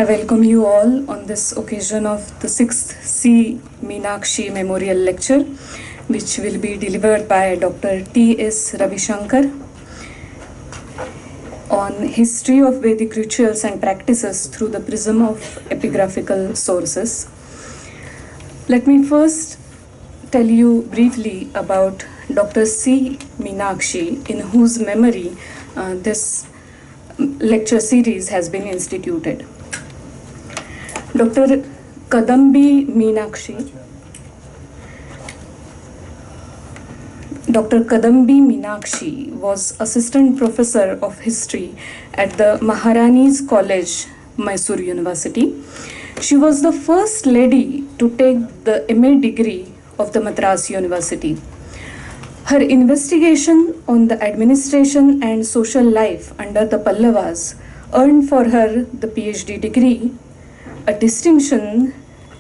I welcome you all on this occasion of the 6th C. Meenakshi Memorial Lecture, which will be delivered by Dr. T.S. Ravishankar on history of Vedic rituals and practices through the prism of epigraphical sources. Let me first tell you briefly about Dr. C. Meenakshi, in whose memory this lecture series has been instituted. Dr. Kadambi Meenakshi. Dr. Kadambi Meenakshi was assistant professor of history at the Maharani's College, Mysore University. She was the first lady to take the MA degree of the Madras University. Her investigation on the administration and social life under the Pallavas earned for her the PhD degree, a distinction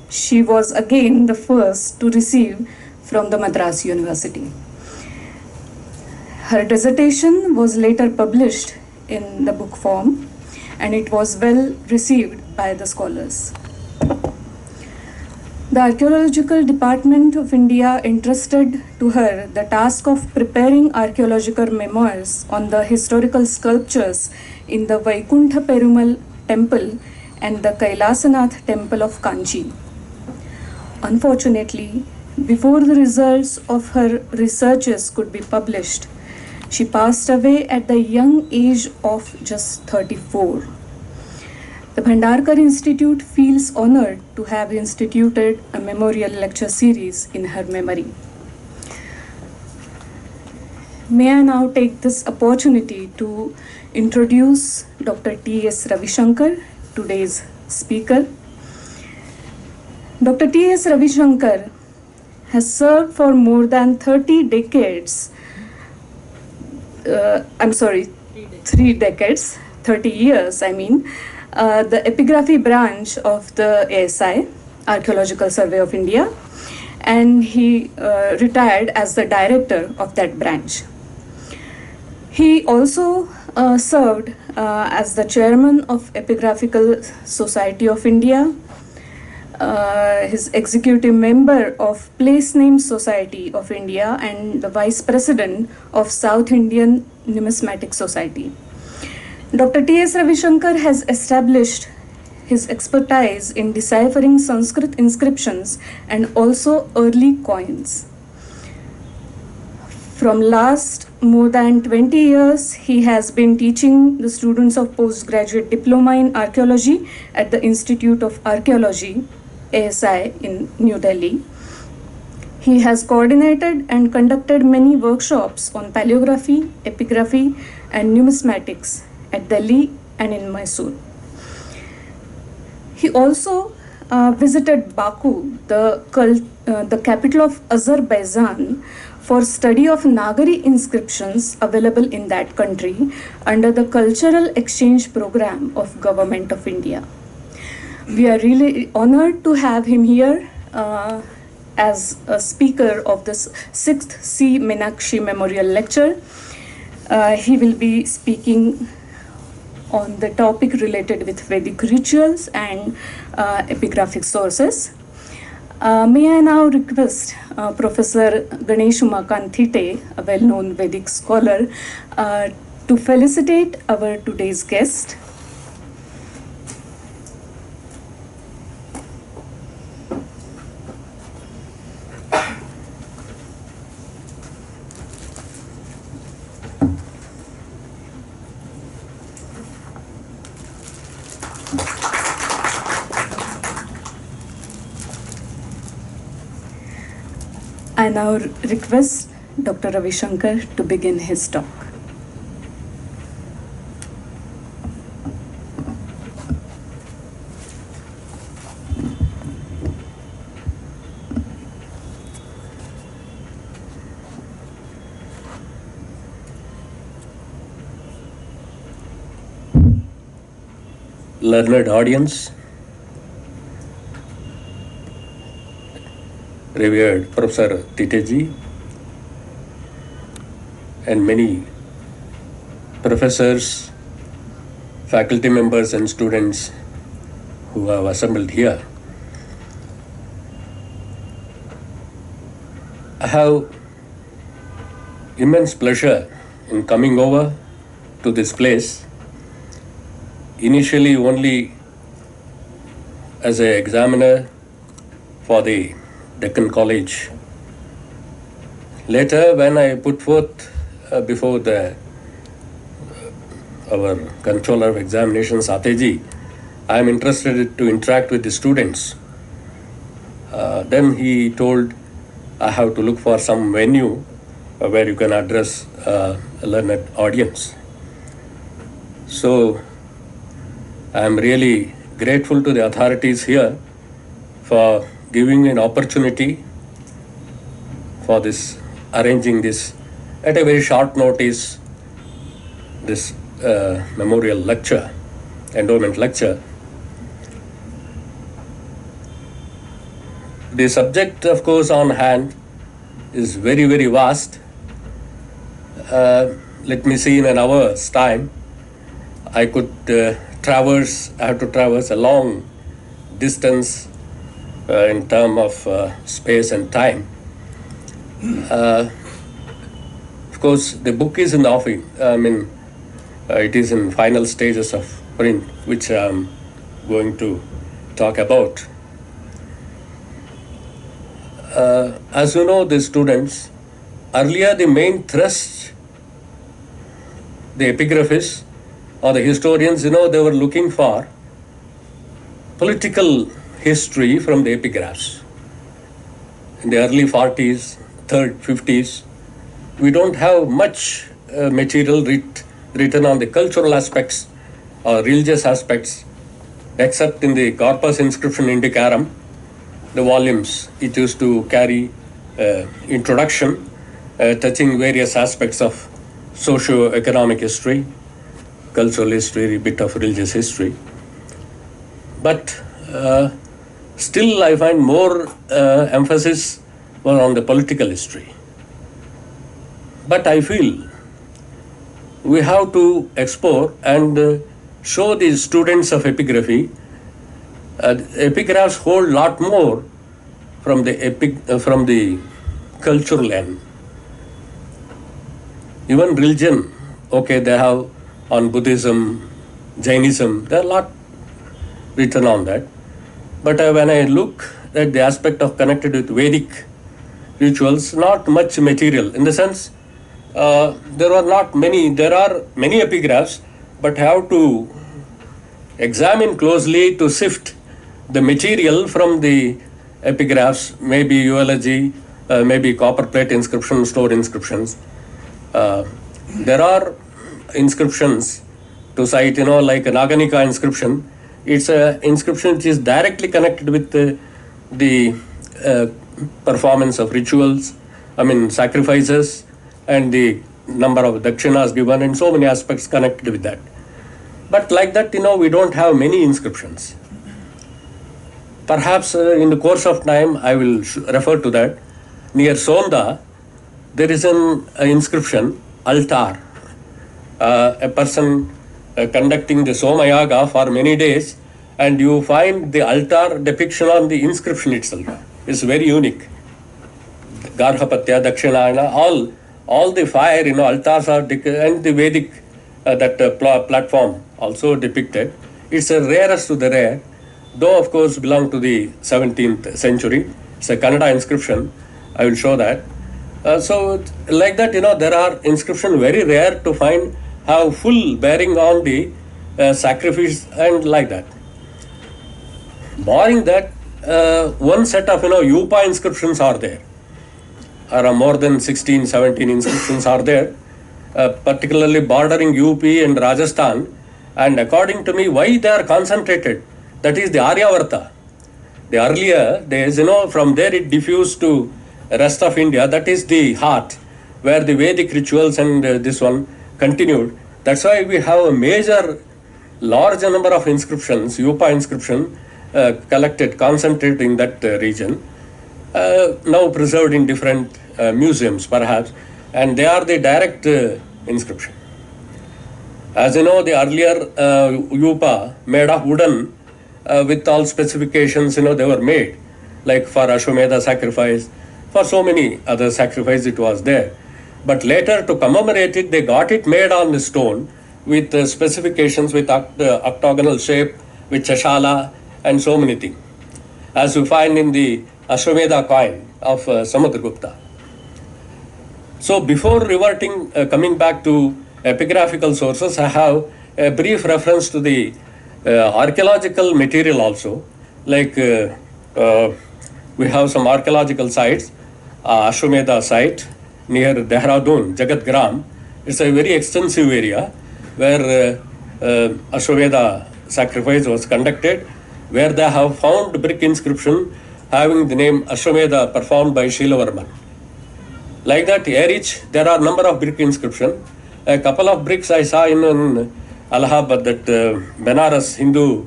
she was again the first to receive from the Madras University. Her dissertation was later published in the book form, and it was well received by the scholars. The Archaeological Department of India entrusted to her the task of preparing archaeological memoirs on the historical sculptures in the Vaikuntha Perumal temple and the Kailasanath temple of Kanchi. Unfortunately, before the results of her researches could be published, she passed away at the young age of just 34. The Bhandarkar Institute feels honored to have instituted a memorial lecture series in her memory. May I now take this opportunity to introduce Dr. T.S. Ravishankar, today's speaker. Dr. T.S. Ravishankar has served for more than 30 decades 3 decades, 30 years, the epigraphy branch of the ASI, Archaeological Survey of India, and he retired as the director of that branch. He also served as the chairman of Epigraphical Society of India, his executive member of Place Name Society of India, and the vice president of South Indian Numismatic Society. Dr. T.S. Ravishankar has established his expertise in deciphering Sanskrit inscriptions and also early coins. From last more than 20 years, he has been teaching the students of postgraduate diploma in archaeology at the Institute of Archaeology, ASI, in New Delhi. He has coordinated and conducted many workshops on paleography, epigraphy, and numismatics at Delhi and in Mysore. He also visited Baku, the capital of Azerbaijan, for study of Nagari inscriptions available in that country under the Cultural Exchange Program of Government of India. We are really honored to have him here as a speaker of this 6th C. Meenakshi Memorial Lecture. He will be speaking on the topic related with Vedic rituals and epigraphic sources. May I now request Professor Ganesh Umakant Thite, a well-known Vedic scholar, to felicitate our today's guest. I now request Dr. Ravishankar to begin his talk. Learned audience, revered Professor Titeji, and many professors, faculty members and students who have assembled here. I have immense pleasure in coming over to this place, initially only as an examiner for the Deccan College. Later, when I put forth before our controller of examinations, Ateji, I am interested to interact with the students. Then he told I have to look for some venue where you can address a learned audience. So I am really grateful to the authorities here for giving me an opportunity for this, arranging this at a very short notice, this memorial lecture, endowment lecture. The subject, of course, on hand is very, very vast. Let me see, in an hour's time, I could have to traverse a long distance in terms of space and time. Of course, the book is in the offing. It is in final stages of print, which I am going to talk about. As you know, the students, earlier the main thrust, the epigraphists or the historians, they were looking for political history from the epigraphs. In the early 40s, 50s, we don't have much material written on the cultural aspects or religious aspects, except in the Corpus Inscription Indicarum, the volumes. It used to carry introduction touching various aspects of socio-economic history, cultural history, a bit of religious history. But still I find more emphasis was on the political history. But I feel we have to explore and show the students of epigraphy. Epigraphs hold a lot more from the cultural end. Even religion, okay, they have on Buddhism, Jainism, there are a lot written on that. But when I look at the aspect of connected with Vedic rituals, not much material. In the sense, there are many epigraphs, but have to examine closely to sift the material from the epigraphs, maybe eulogy, maybe copperplate inscription, stone inscriptions. There are inscriptions to cite, like a Naganika inscription. It's an inscription which is directly connected with the performance of rituals, sacrifices, and the number of dakshinas given, and so many aspects connected with that. But like that, we don't have many inscriptions. Perhaps in the course of time, I will refer to that. Near Sonda, there is an inscription, altar. A person conducting the Somayaga for many days, and you find the altar depiction on the inscription itself. It's very unique. Garhapatya, Dakshinayana, all the fire, altars are and the Vedic platform also depicted. It's a rarest to the rare, though of course belong to the 17th century. It's a Kannada inscription. I will show that. So like that, there are inscriptions very rare to find have full bearing on the sacrifice and like that. Barring that, one set of Yupa inscriptions are there. Are more than 16, 17 inscriptions are there, particularly bordering UP and Rajasthan. And according to me, why they are concentrated? That is the Aryavarta. The earlier days, from there it diffused to rest of India. That is the heart, where the Vedic rituals and this one continued. That's why we have a large number of inscriptions, Yupa inscription, collected, concentrated in that region. Now preserved in different museums perhaps, and they are the direct inscription. As you know, the earlier Yupa made of wooden with all specifications, they were made, like for Ashwamedha sacrifice, for so many other sacrifices it was there. But later, to commemorate it, they got it made on the stone with specifications, with octagonal shape, with chashala, and so many things, as you find in the Ashwamedha coin of Samudragupta. So before coming back to epigraphical sources, I have a brief reference to the archaeological material also. Like we have some archaeological sites, Ashwamedha site near Dehradun, Jagatgram. It's a very extensive area where Ashwamedha sacrifice was conducted, where they have found brick inscription having the name Ashwamedha performed by Shilavarman. Like that, Erich, there are number of brick inscription. A couple of bricks I saw in Allahabad, that Benares Hindu,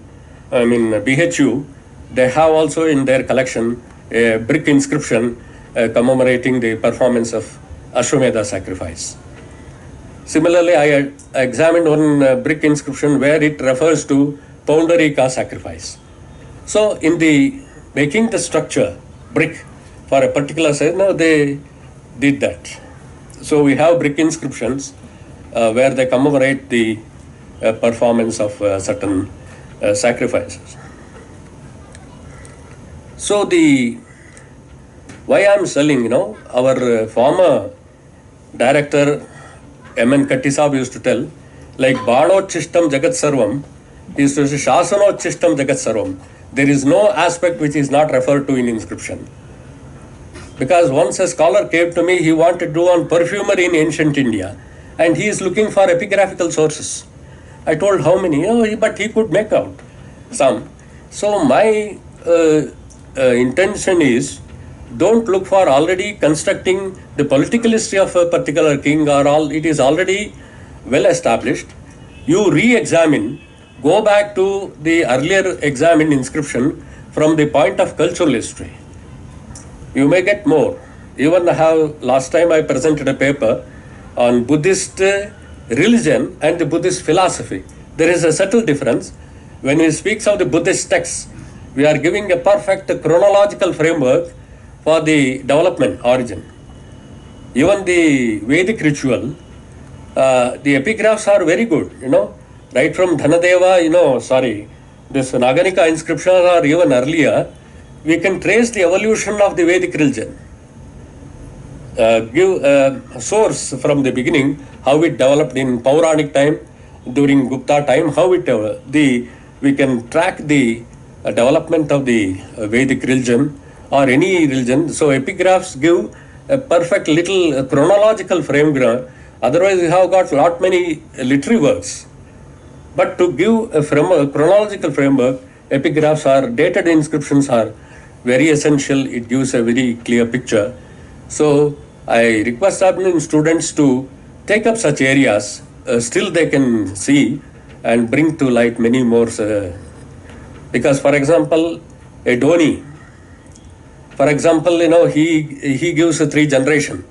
BHU, they have also in their collection a brick inscription commemorating the performance of Ashwamedha sacrifice. Similarly, I examined one brick inscription where it refers to Poundarika sacrifice. So, in the making the structure brick for a particular size, now they did that. So, we have brick inscriptions where they commemorate the performance of certain sacrifices. So, why I am selling, our former director M.N. Kattisab used to tell, like Banochistam Jagat Sarvam, he used to say Shasanochistam Jagat Sarvam. There is no aspect which is not referred to in inscription. Because once a scholar came to me, he wanted to do on perfumery in ancient India, and he is looking for epigraphical sources. I told how many, but he could make out some. So my intention is, don't look for already constructing the political history of a particular king or all. It is already well established. You re-examine, go back to the earlier examined inscription from the point of cultural history. You may get more. Even last time I presented a paper on Buddhist religion and the Buddhist philosophy. There is a subtle difference. When we speak of the Buddhist texts, we are giving a perfect chronological framework for the development origin. Even the Vedic ritual, the epigraphs are very good, right from Dhanadeva, this Naganika inscriptions are even earlier. We can trace the evolution of the Vedic religion. Give a source from the beginning, how it developed in Pauranic time, during Gupta time, how we can track the development of the Vedic religion or any religion. So epigraphs give a perfect little chronological framework. Otherwise, we have got many literary works. But to give a chronological framework, epigraphs are dated inscriptions are very essential. It gives a very clear picture. So I request students to take up such areas. Still they can see and bring to light many more. Because, for example, a Dhoni, for example, he gives 3 generations.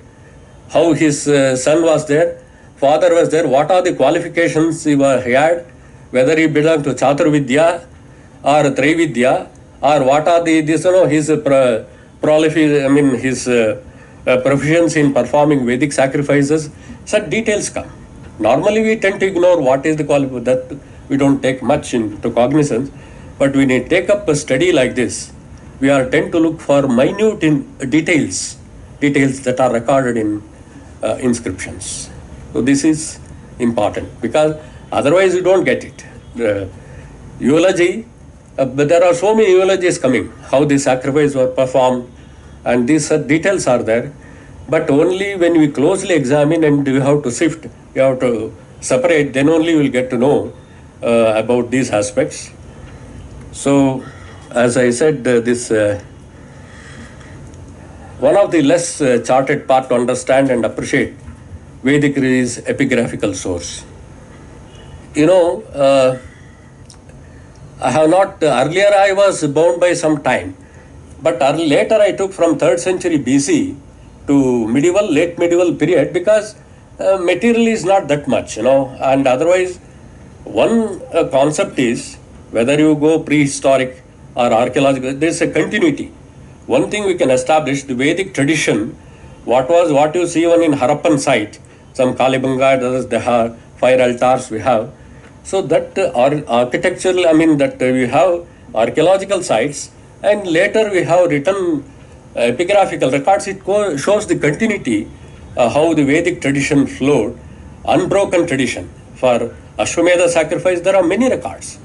How his son was there, father was there, what are the qualifications he had, whether he belonged to Chaturvidya or Trividya, or what are his proficiency in performing Vedic sacrifices. Such details come. Normally we tend to ignore what is the qualification, that we don't take much into cognizance. But when we take up a study like this, we tend to look for minute details that are recorded in inscriptions. So this is important, because otherwise you don't get it. Eulogy, but there are so many eulogies coming, how the sacrifice was performed, and these details are there. But only when we closely examine and we have to sift, we have to separate, then only we will get to know about these aspects. So, as I said, one of the less charted part to understand and appreciate Vedic is epigraphical source. I have not, earlier I was bound by some time, but later I took from 3rd century BC to late medieval period, because material is not that much, and otherwise one concept is, Whether you go prehistoric or archaeological, there is a continuity. One thing we can establish, the Vedic tradition, what you see even in Harappan site, some Kalibanga, others, they have fire altars we have. So that architectural, I mean that we have archaeological sites, and later we have written epigraphical records. It shows the continuity, how the Vedic tradition flowed, unbroken tradition. For Ashwamedha sacrifice, there are many records.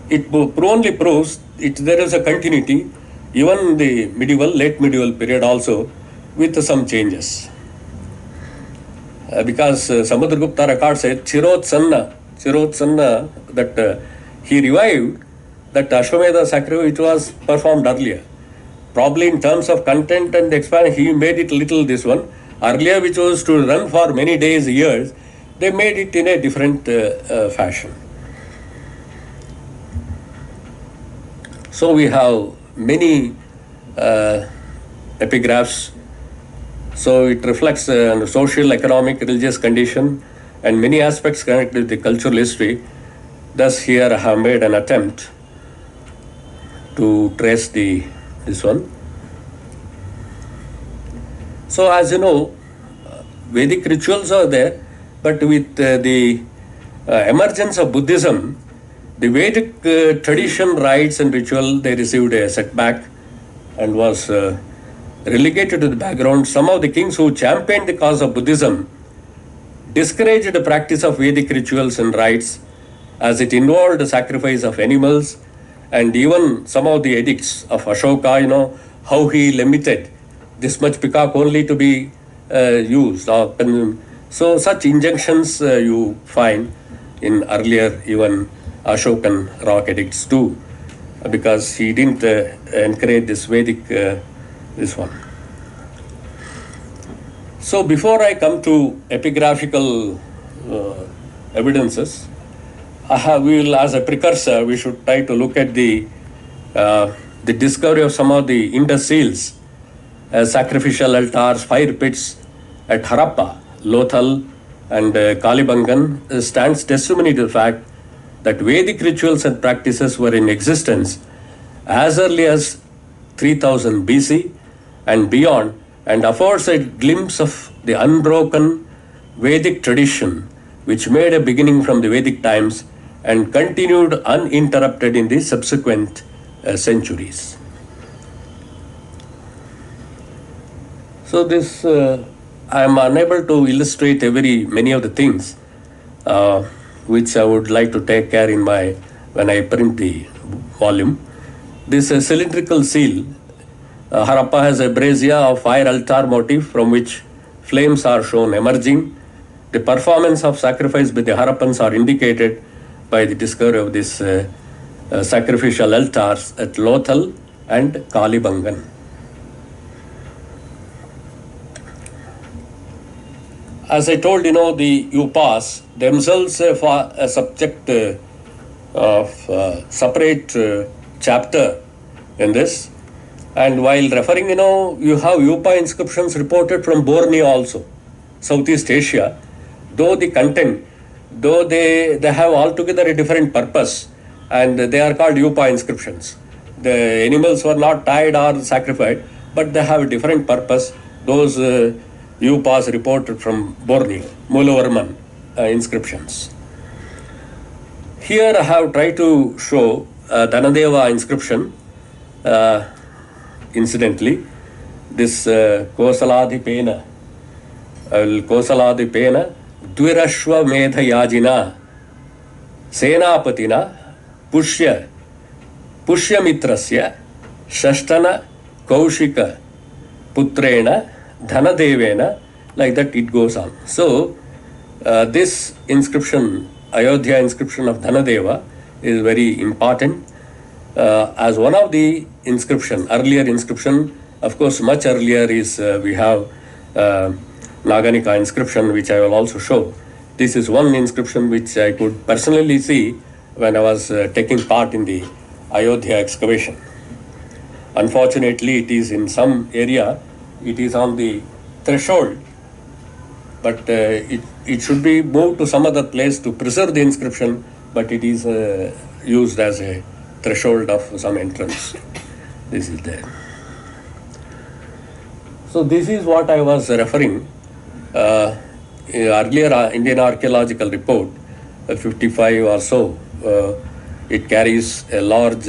It only proves there is a continuity, even the late medieval period also, with some changes. Because Samudragupta record said Chirotsanna, that he revived that Ashwamedha sacrifice which was performed earlier. Probably in terms of content and expansion, he made it little this one. Earlier, which was to run for many days, years, they made it in a different fashion. So we have many epigraphs. So it reflects social, economic, religious condition and many aspects connected with the cultural history. Thus here I have made an attempt to trace this one. So as you know, Vedic rituals are there, but with the emergence of Buddhism, the Vedic tradition, rites and ritual, they received a setback and was relegated to the background. Some of the kings who championed the cause of Buddhism discouraged the practice of Vedic rituals and rites as it involved the sacrifice of animals, and even some of the edicts of Ashoka, how he limited this much peacock only to be used. So such injunctions you find in earlier even Ashokan rock edicts too, because he didn't encourage this Vedic this one. So before I come to epigraphical evidences, we will, as a precursor, we should try to look at the discovery of some of the Indus seals, sacrificial altars, fire pits at Harappa, Lothal and Kalibangan stands testimony to the fact that Vedic rituals and practices were in existence as early as 3000 BC and beyond, and affords a glimpse of the unbroken Vedic tradition which made a beginning from the Vedic times and continued uninterrupted in the subsequent centuries. So this, I am unable to illustrate many of the things which I would like to take care when I print the volume. This cylindrical seal, Harappa has a brazier of fire altar motif from which flames are shown emerging. The performance of sacrifice by the Harappans are indicated by the discovery of these sacrificial altars at Lothal and Kalibangan. As I told, the Upas themselves are a subject of separate chapter in this. And while referring, you have Upa inscriptions reported from Borneo also, Southeast Asia, though the content, they have altogether a different purpose, and they are called Upa inscriptions. The animals were not tied or sacrificed, but they have a different purpose. Those Upas reported from Borneo, Mulavarman inscriptions. Here I have tried to show Dhanadeva inscription. Incidentally, this Kosaladipena Dvirashva Medha Yajina Senapatina Pushyamitrasya Shashtana Kaushika Putrena Dhanadevena, like that it goes on. So this inscription, Ayodhya inscription of Dhanadeva, is very important as one of the earlier inscription. Of course, much earlier is we have Naganika inscription, which I will also show. This is one inscription which I could personally see when I was taking part in the Ayodhya excavation. Unfortunately, it is in some area, it is on the threshold, but it should be moved to some other place to preserve the inscription, but it is used as a threshold of some entrance. This is there. So this is what I was referring. Earlier Indian archaeological report, 55 or so, it carries a large,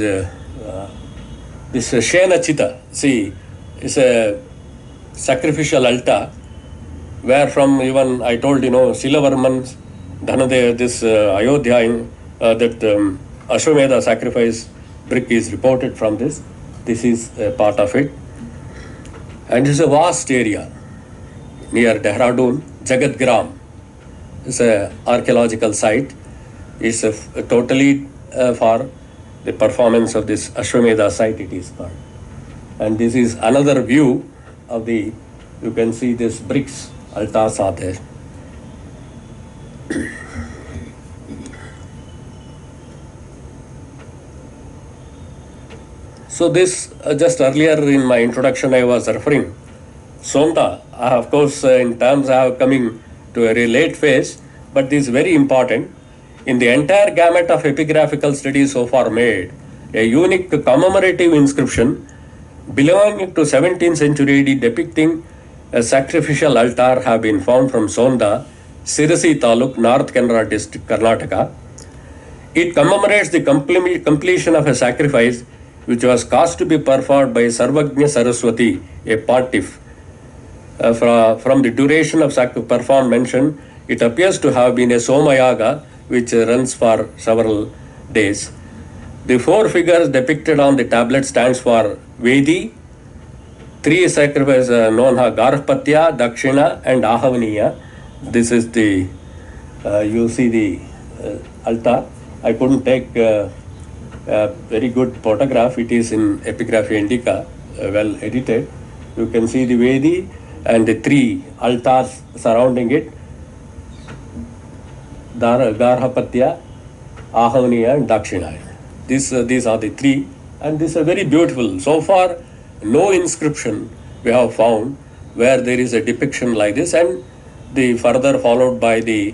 this Shena Chita, see, it's a sacrificial altar where from even I told, Silavarman, Dhanadev, this Ayodhya, that Ashwamedha sacrifice brick is reported from this. This is a part of it. And it's a vast area near Dehradun, Jagatgram. It's an archaeological site. It's totally for the performance of this Ashwamedha site, it is called. And this is another view of the, you can see this bricks, altars are there. So this, just earlier in my introduction I was referring, Sonda, of course in terms I have coming to a very late phase, but this is very important. In the entire gamut of epigraphical studies so far made, a unique commemorative inscription belonging to 17th century AD depicting a sacrificial altar have been found from Sonda, Sirasi Taluk, North Kannada district, Karnataka. It commemorates the completion of a sacrifice which was caused to be performed by Sarvagnya Saraswati, a pontiff. From the duration of performed mentioned, it appears to have been a Somayaga which runs for several days. The four figures depicted on the tablet stands for Vedi, three sacrifices known as Garhpatya, Dakshina and Ahavaniya. This is the, you see the altar. I couldn't take a very good photograph. It is in Epigraphy Indica, well edited. You can see the Vedi and the three altars surrounding it. Garhapatya, Ahavaniya and Dakshina. These are the three, and these are very beautiful. So far, no inscription we have found where there is a depiction like this, and the further followed by the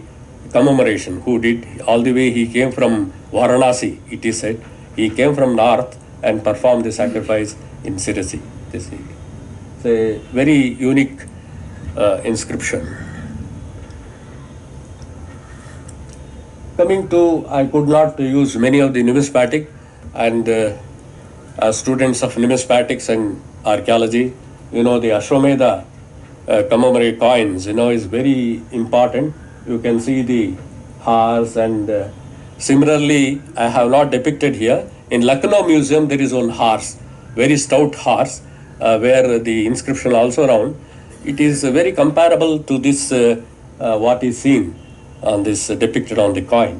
commemoration. Who did all the way? He came from Varanasi, it is said. He came from north and performed the sacrifice in Sirasi. This is a very unique inscription. Coming to, I could not use many of the numismatic, and students of numismatics and archaeology, the Ashwamedha commemorate coins, is very important. You can see the horse, and similarly, I have not depicted here. In Lucknow Museum, there is one horse, very stout horse, where the inscription also around. It is very comparable to this, what is seen on this depicted on the coin.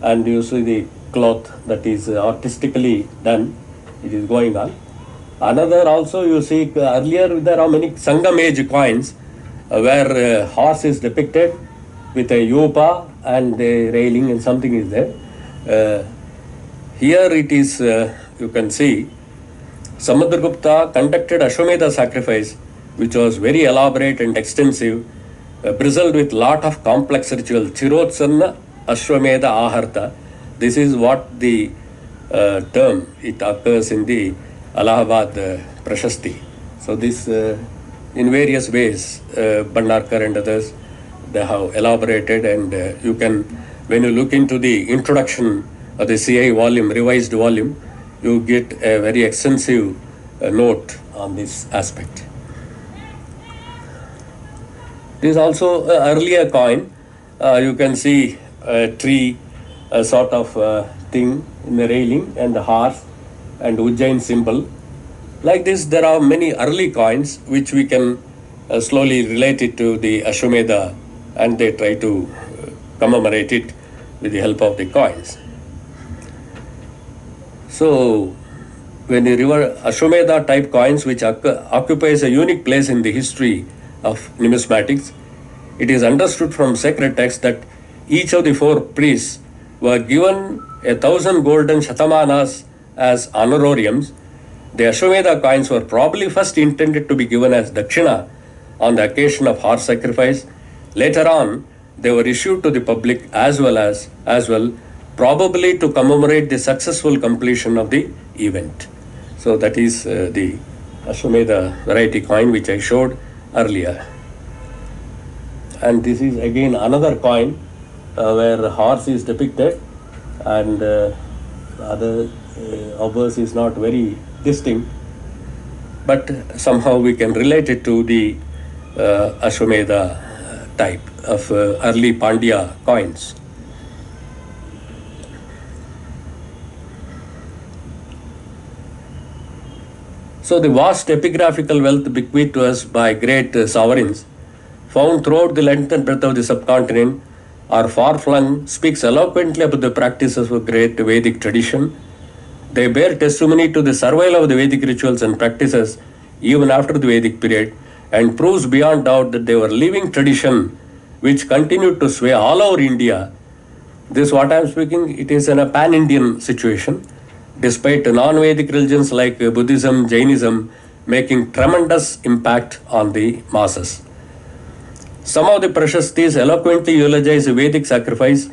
And you see the cloth that is artistically done, it is going on. Another also you see, earlier there are many Sangam age coins where horse is depicted with a yupa and a railing and something is there. Here it is, you can see, Samudragupta conducted Ashwamedha sacrifice, which was very elaborate and extensive, bristled with lot of complex ritual. Chirotsanna Ashwamedha Aharta. This is what the term, it occurs in the Allahabad Prashasti. So this in various ways, Bhandarkar and others, they have elaborated, and you can, when you look into the introduction of the CI volume, revised volume, you get a very extensive note on this aspect. This is also earlier coin. You can see a tree, a sort of thing in the railing, and the horse and Ujjain symbol. Like this, there are many early coins which we can slowly relate it to the Ashwamedha, and they try to commemorate it with the help of the coins. So, when you refer Ashwamedha type coins, which occupies a unique place in the history of numismatics, it is understood from sacred texts that each of the four priests were given 1,000 golden shatamanas as honorariums. The Ashwamedha coins were probably first intended to be given as dakshina on the occasion of horse sacrifice. Later on, they were issued to the public as well probably to commemorate the successful completion of the event. So that is the Ashwamedha variety coin which I showed earlier. And this is again another coin where a horse is depicted, and other obverse is not very distinct, but somehow we can relate it to the Ashwamedha type of early Pandya coins. So the vast epigraphical wealth bequeathed to us by great sovereigns, found throughout the length and breadth of the subcontinent, or far-flung, speaks eloquently about the practices of great Vedic tradition. They bear testimony to the survival of the Vedic rituals and practices even after the Vedic period, and proves beyond doubt that they were living tradition which continued to sway all over India. This what I am speaking, it is in a pan-Indian situation, despite non-Vedic religions like Buddhism, Jainism making tremendous impact on the masses. Some of the Prashastis eloquently eulogize the Vedic sacrifice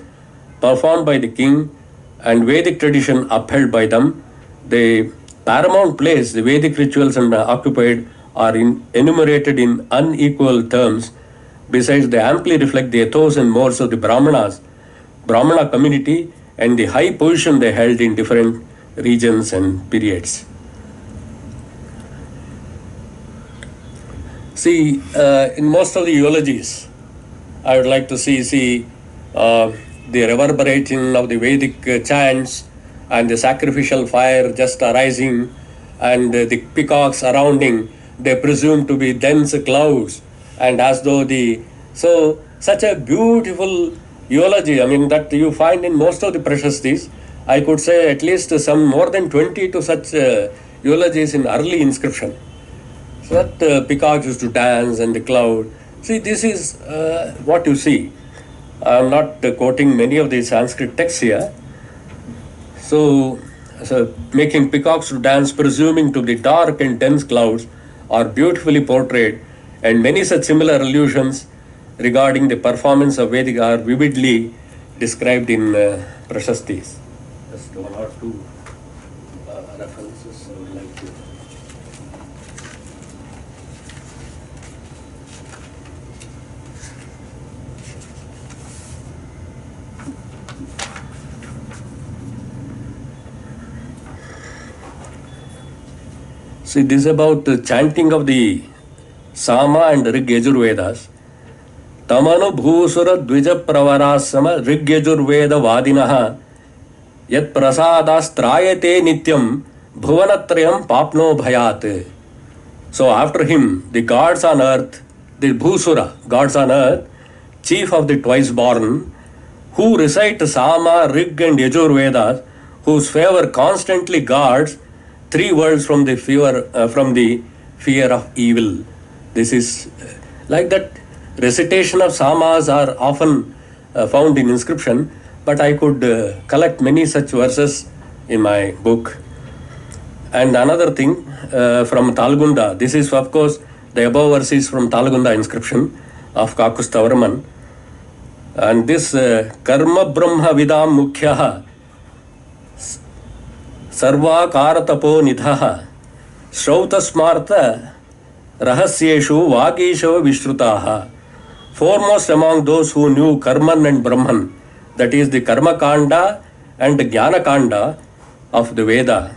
performed by the king and Vedic tradition upheld by them. The paramount place the Vedic rituals occupied are enumerated in unequal terms. Besides, they amply reflect the ethos and mores of the Brahmana community, and the high position they held in different regions and periods. See, in most of the eulogies, I would like to see the reverberation of the Vedic chants and the sacrificial fire just arising and the peacocks surrounding. They presume to be dense clouds, and as though so such a beautiful eulogy, I mean, that you find in most of the Prashastis. I could say at least some more than 20 to such eulogies in early inscription. So that peacocks used to dance and the cloud. See, this is what you see. I am not quoting many of the Sanskrit texts here. So making peacocks to dance, presuming to the dark and dense clouds, are beautifully portrayed, and many such similar allusions regarding the performance of Vedic are vividly described in Prashastis. Just one or two references I would like to. See, this is about the chanting of the Sama and Rig Yajurvedas. Tamanu bhusura dvija pravarasama Rig Yajurveda vadinaha yat prasadas trayate nityam bhuvanatrayam papno bhayat. So after him, the gods on earth, the bhusura, gods on earth, chief of the twice born, who recite Sama, Rig and Yajurvedas, whose favor constantly guards three worlds from the fear of evil. This is like that. Recitation of Samas are often found in inscription, but I could collect many such verses in my book. And another thing from Talgunda, this is of course the above verse is from Talgunda inscription of Kakustavarman. And this Karma Brahma Vidam Mukhyaha Sarvakara Tapo Nidhaha Shrauta Smarta Rahasyeshu Vagisha Vishrutaha. Foremost among those who knew Karman and Brahman, that is the Karma Kanda and the Jnana Kanda of the Veda.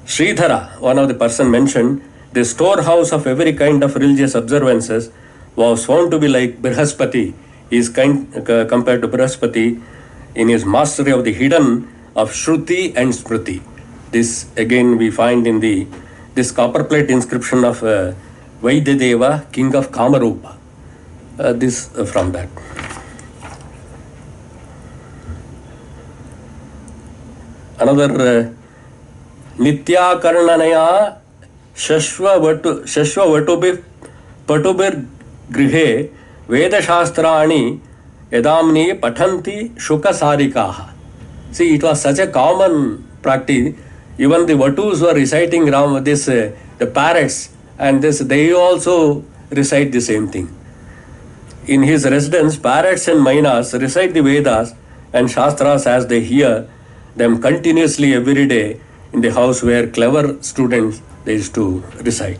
Sridhara, one of the person mentioned, the storehouse of every kind of religious observances, was found to be like Brihaspati. He is compared to Brihaspati in his mastery of the hidden of Shruti and Smriti. This again we find in this copperplate inscription of Vaidyadeva, king of Kamarupa. This from that. Another Nitya Karnanaya Shashva Vatubir Patubir Grihe Veda Shastrani Edamni Patanti Shuka Sarikaha. See, it was such a common practice. Even the Vatus were reciting the parrots, and they also recite the same thing. In his residence, parrots and Mainas recite the Vedas and Shastras as they hear them continuously every day in the house where clever students they used to recite.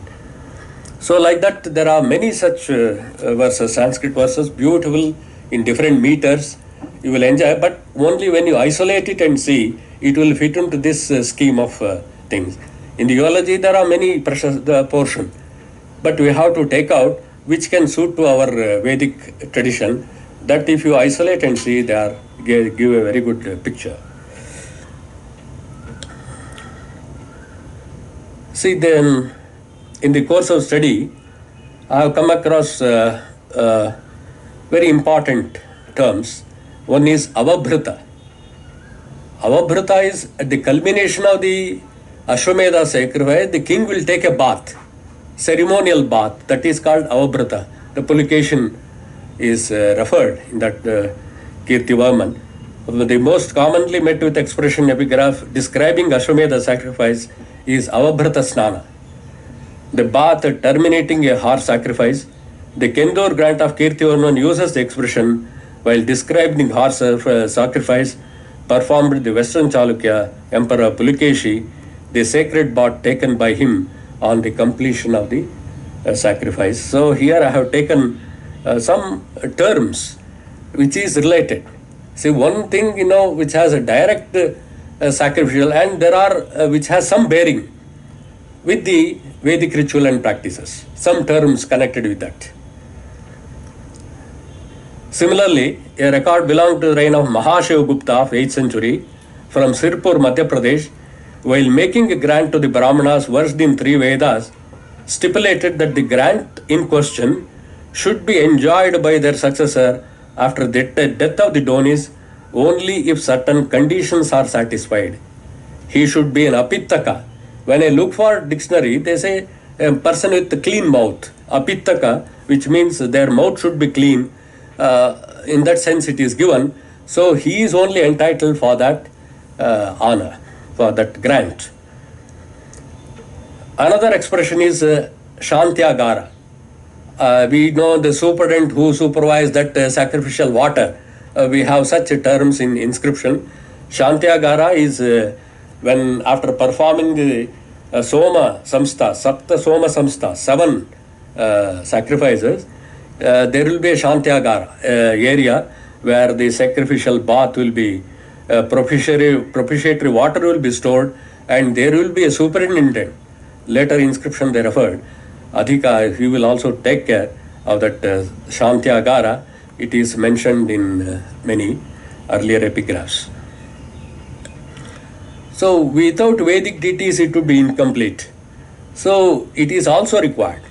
So like that, there are many such verses, Sanskrit verses, beautiful in different meters. You will enjoy, but only when you isolate it and see, it will fit into this scheme of things. In the eulogy, there are many precious portion, but we have to take out which can suit to our Vedic tradition. That if you isolate and see, they are give a very good picture. See, then in the course of study, I have come across very important terms. One is avabhrita. Avabhrita is at the culmination of the Ashwamedha sacrifice, the king will take a bath, ceremonial bath, that is called avabhrita. The publication is referred in that Kirtivarman. The most commonly met with expression epigraph describing Ashwamedha sacrifice is avabhrita snana. The bath terminating a horse sacrifice. The Kendur grant of Kirtivarman uses the expression while describing horse sacrifice performed the Western Chalukya Emperor Pulikeshi, the sacred bath taken by him on the completion of the sacrifice. So here I have taken some terms which is related. See, one thing which has a direct sacrificial, and there are which has some bearing with the Vedic ritual and practices. Some terms connected with that. Similarly, a record belonging to the reign of Mahashiv Gupta of 8th century from Sirpur, Madhya Pradesh, while making a grant to the Brahmanas versed in 3 Vedas, stipulated that the grant in question should be enjoyed by their successor after the death of the Donis only if certain conditions are satisfied. He should be an Apittaka. When I look for dictionary, they say a person with a clean mouth, Apittaka, which means their mouth should be clean. In that sense it is given. So he is only entitled for that honor, for that grant. Another expression is Shantyagara. We know the superintendent who supervised that sacrificial water. We have such terms in inscription. Shantyagara is when after performing the Soma Samstha, Sapta Soma Samstha, 7 sacrifices, there will be a Shantyagara area where the sacrificial bath will be, propitiatory water will be stored, and there will be a superintendent. Later inscription they referred, Adhika, he will also take care of that Shantyagara. It is mentioned in many earlier epigraphs. So without Vedic deities it would be incomplete. So it is also required.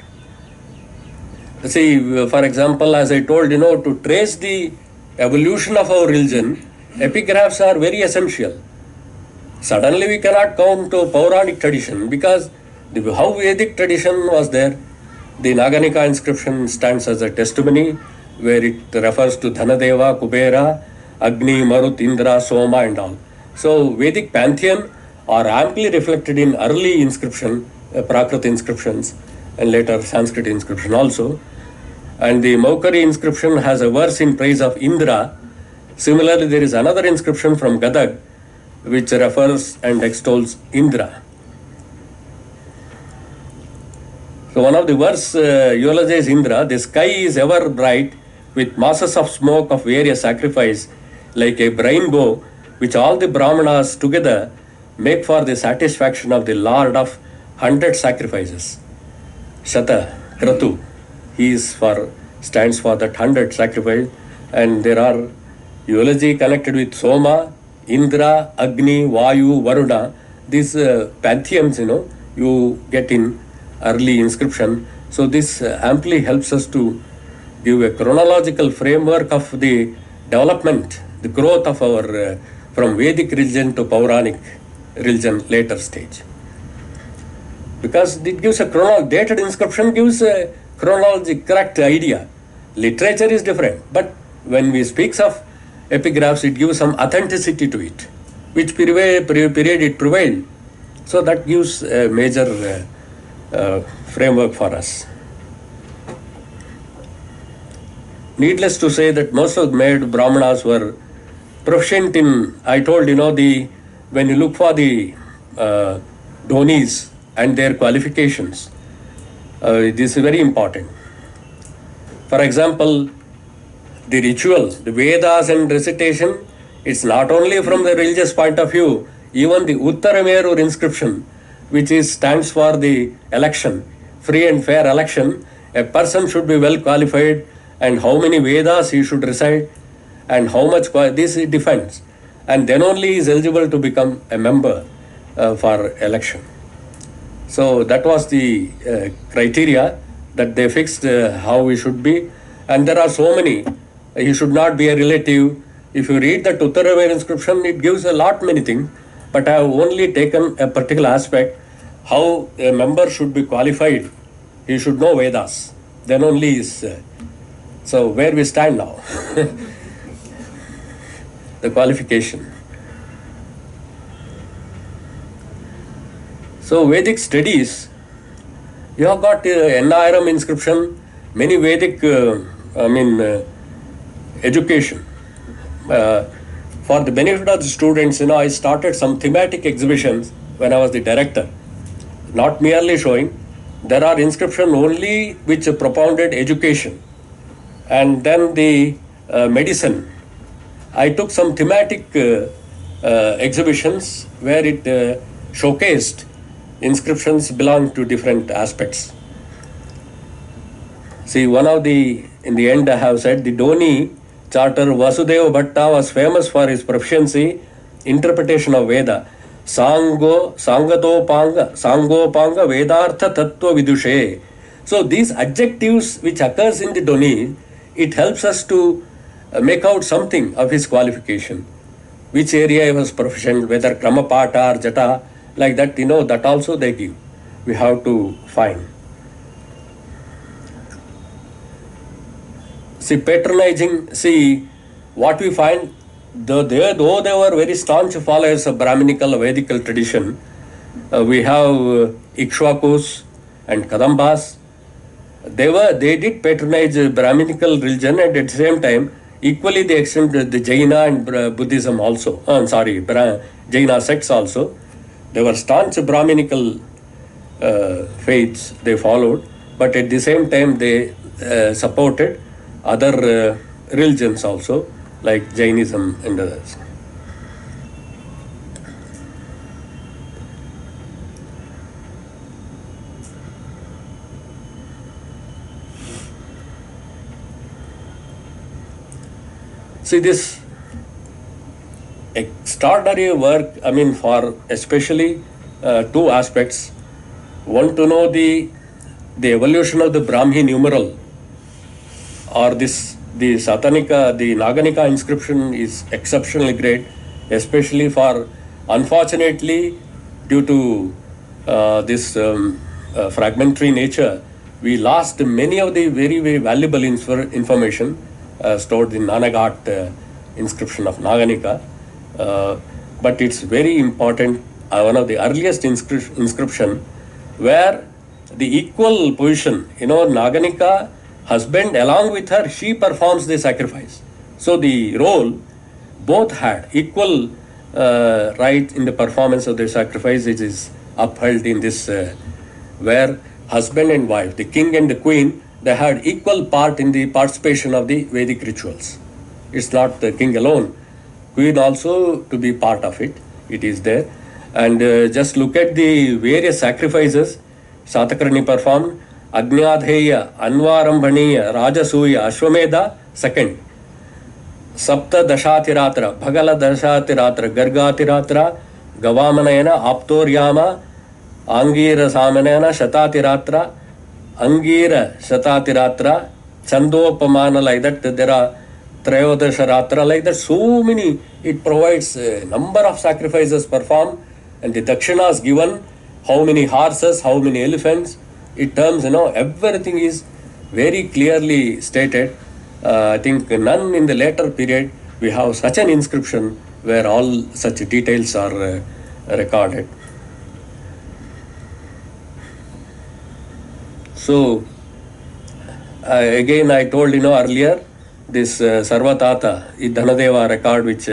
See, for example, as I told, to trace the evolution of our religion, epigraphs are very essential. Suddenly we cannot come to Puranic tradition because how Vedic tradition was there. The Naganika inscription stands as a testimony where it refers to Dhanadeva, Kubera, Agni, Marut, Indra, Soma and all. So Vedic pantheon are amply reflected in early inscription, Prakrit inscriptions, and later Sanskrit inscription also. And the Maukari inscription has a verse in praise of Indra. Similarly, there is another inscription from Gadag which refers and extols Indra. So one of the verse eulogizes Indra. The sky is ever bright with masses of smoke of various sacrifice, like a rainbow, which all the Brahmanas together make for the satisfaction of the Lord of 100 sacrifices. Shata, Kratu, he stands for that 100 sacrifice, and there are eulogy connected with Soma, Indra, Agni, Vayu, Varuna. These pantheons, you get in early inscription. So this amply helps us to give a chronological framework of the development, the growth of our from Vedic religion to Puranic religion later stage. Because it gives a dated inscription gives a chronology correct idea. Literature is different, but when we speak of epigraphs, it gives some authenticity to it, which period it prevailed. So that gives a major framework for us. Needless to say that most of the made Brahmanas were proficient in, I told, when you look for the Dhonis and their qualifications, this is very important. For example, the ritual, the Vedas and recitation, it's not only from the religious point of view, even the Uttaramerur inscription, which stands for the election, free and fair election, a person should be well qualified, and how many Vedas he should recite, and how much this it defines. And then only he is eligible to become a member for election. So that was the criteria that they fixed how we should be. And there are so many. He should not be a relative. If you read the Uttaramer inscription, it gives a lot many things. But I have only taken a particular aspect, how a member should be qualified. He should know Vedas. Then only is. So where we stand now. The qualification. So Vedic studies, you have got NIRM inscription, many Vedic, education. For the benefit of the students, I started some thematic exhibitions when I was the director, not merely showing. There are inscriptions only which propounded education, and then the medicine. I took some thematic exhibitions where it showcased inscriptions belong to different aspects. See, in the end I have said, the Dhoni charter Vasudeva Bhatta was famous for his proficiency, interpretation of Veda. Sangopanga Vedartha Tattva Vidushe. So these adjectives which occurs in the Dhoni, it helps us to make out something of his qualification. Which area he was proficient, whether Kramapata or Jata, like that, that also they give. We have to find. See, patronizing, what we find, though they were very staunch followers of Brahminical, Vedical tradition, we have Ikshwakus and Kadambas. They did patronize Brahminical religion, and at the same time, equally they extended the Jaina and Buddhism also. Jaina sects also. They were staunch Brahminical faiths they followed, but at the same time they supported other religions also, like Jainism and others. See, this extraordinary work, for especially two aspects. One, to know the evolution of the Brahmi numeral, or the Satanika, the Naganika inscription is exceptionally great, especially for, unfortunately, due to this fragmentary nature, we lost many of the very, very valuable information stored in Nanaghat inscription of Naganika. But it's very important, one of the earliest inscription where the equal position, Naganika, husband along with her, she performs the sacrifice. So the role, both had equal right in the performance of the sacrifice, which is upheld in this, where husband and wife, the king and the queen, they had equal part in the participation of the Vedic rituals. It's not the king alone, queen also to be part of it. It is there. And just look at the various sacrifices Satakarni performed. Agnyadheya, Anvarambhaniya, Rajasuya, Ashwamedha, second. Sapta Dashatiratra, Bhagala Dashatiratra, Gargatiratra, Gavamanayana, Aptoryama, Angira Samanayana, Shatatiratra, Angira Shatatiratra, Chandopamana, like that. There are Trayodasharatra, like that. So many, it provides a number of sacrifices performed, and the dakshinas given, how many horses, how many elephants. It terms, everything is very clearly stated. I think none in the later period we have such an inscription where all such details are recorded. So again I told earlier, this Sarvatata, Dhanadeva record, which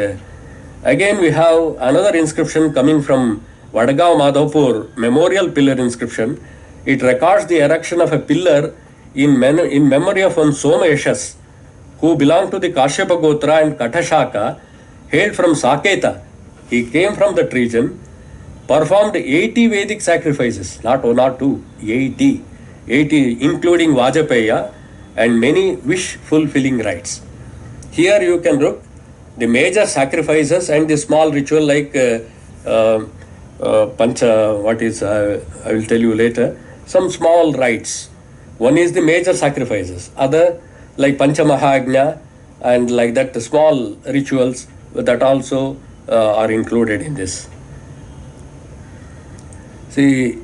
again we have another inscription coming from Vadagaon Madhavpur memorial pillar inscription. It records the erection of a pillar in memory of one Someshas, who belonged to the Kashyapa Gotra and Katashaka, hailed from Saketa. He came from that region, performed 80 Vedic sacrifices, not one or two, 80, including Vajapeya and many wish-fulfilling rites. Here you can look the major sacrifices and the small ritual like Pancha, I will tell you later, some small rites. One is the major sacrifices, other like Pancha Mahagnya and like that the small rituals that also are included in this. See,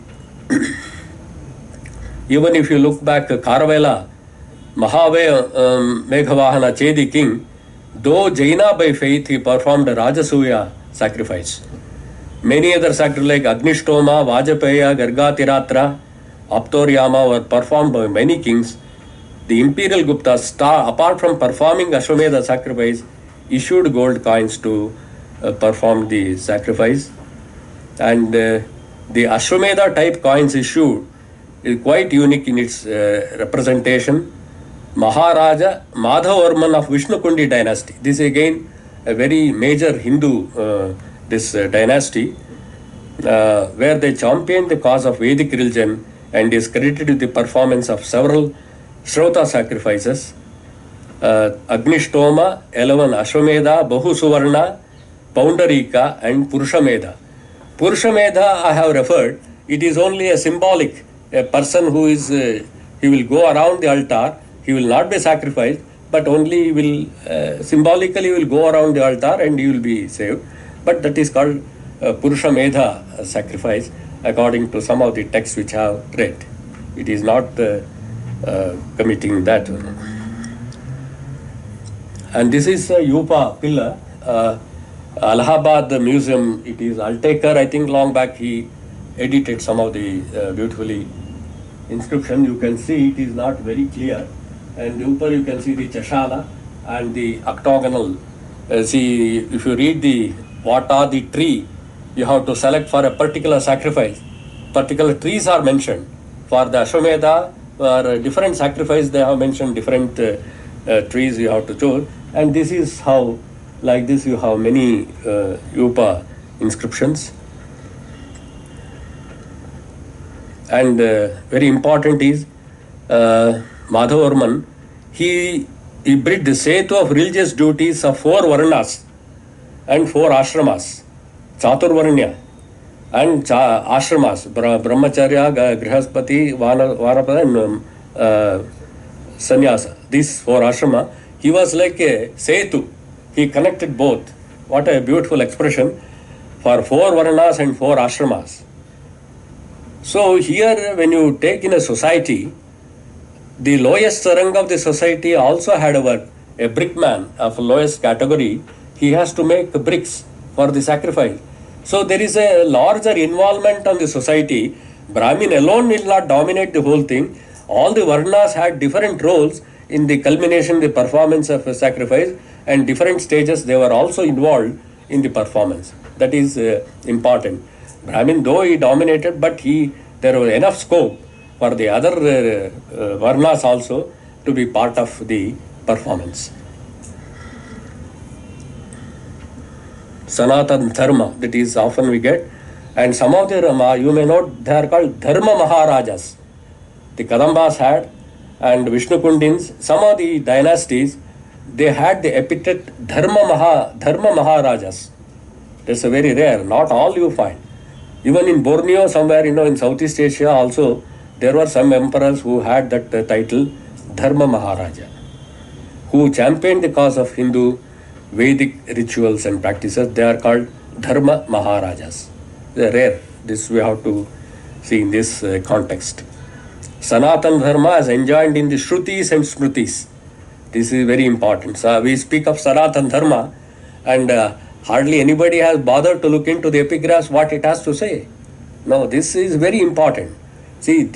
even if you look back, Karavela, Mahavaya Meghavahana Chedi king, though Jaina by faith, he performed a Rajasuya sacrifice. Many other sacrifices like Agnishtoma, Vajapeya, Gargatiratra, Aptoryama were performed by many kings. The imperial Guptas, apart from performing Ashwamedha sacrifice, issued gold coins to perform the sacrifice. And the Ashwamedha type coins issued is quite unique in its representation. Maharaja Madhavarman of Vishnukundi dynasty. This is again a very major Hindu dynasty where they championed the cause of Vedic religion and is credited with the performance of several Shrauta sacrifices. Agnishtoma, 11 Ashwamedha, Bahu Suvarna, Poundarika and Purushamedha. Purushamedha I have referred, it is only a symbolic, a person who is, he will go around the altar, he will not be sacrificed, but only will, symbolically will go around the altar and he will be saved. But that is called Purushamedha sacrifice according to some of the texts which I have read. It is not committing that. And this is a Yupa pillar. Allahabad Museum, it is Altekar, I think long back he edited some of the beautifully inscription. You can see it is not very clear. And upper you can see the Chashala and the octagonal. See, if you read the what are the tree, you have to select for a particular sacrifice. Particular trees are mentioned. For the Ashwamedha, for different sacrifice, they have mentioned different trees you have to choose. And this is how, like this, you have many Yupa inscriptions. And very important is Madhavarman, he bred the Setu of religious duties of 4 Varnas and 4 Ashramas, Chaturvarnya and Ashramas, Brahmacharya, Grihaspati, Vanapada and Sannyasa. These 4 Ashrama, he was like a Setu. He connected both. What a beautiful expression for 4 Varnas and 4 Ashramas. So here when you take in a society, the lowest rung of the society also had a work. A brickman of lowest category, he has to make bricks for the sacrifice. So there is a larger involvement on the society. Brahmin alone will not dominate the whole thing. All the Varnas had different roles in the culmination, the performance of a sacrifice, and different stages they were also involved in the performance. That is important. Brahmin, though he dominated, but there was enough scope for the other Varnas also to be part of the performance. Sanatan Dharma, that is often we get. And some of the you may note, they are called Dharma Maharajas. The Kadambas had, and Vishnukundins, some of the dynasties, they had the epithet Dharma Maharajas. That's a very rare, not all you find. Even in Borneo, somewhere, in Southeast Asia also, there were some emperors who had that title, Dharma Maharaja, who championed the cause of Hindu Vedic rituals and practices. They are called Dharma Maharajas. They are rare. This we have to see in this context. Sanatan Dharma is enjoined in the Shrutis and Smritis. This is very important. So we speak of Sanatan Dharma and hardly anybody has bothered to look into the epigraphs what it has to say. No, this is very important. See,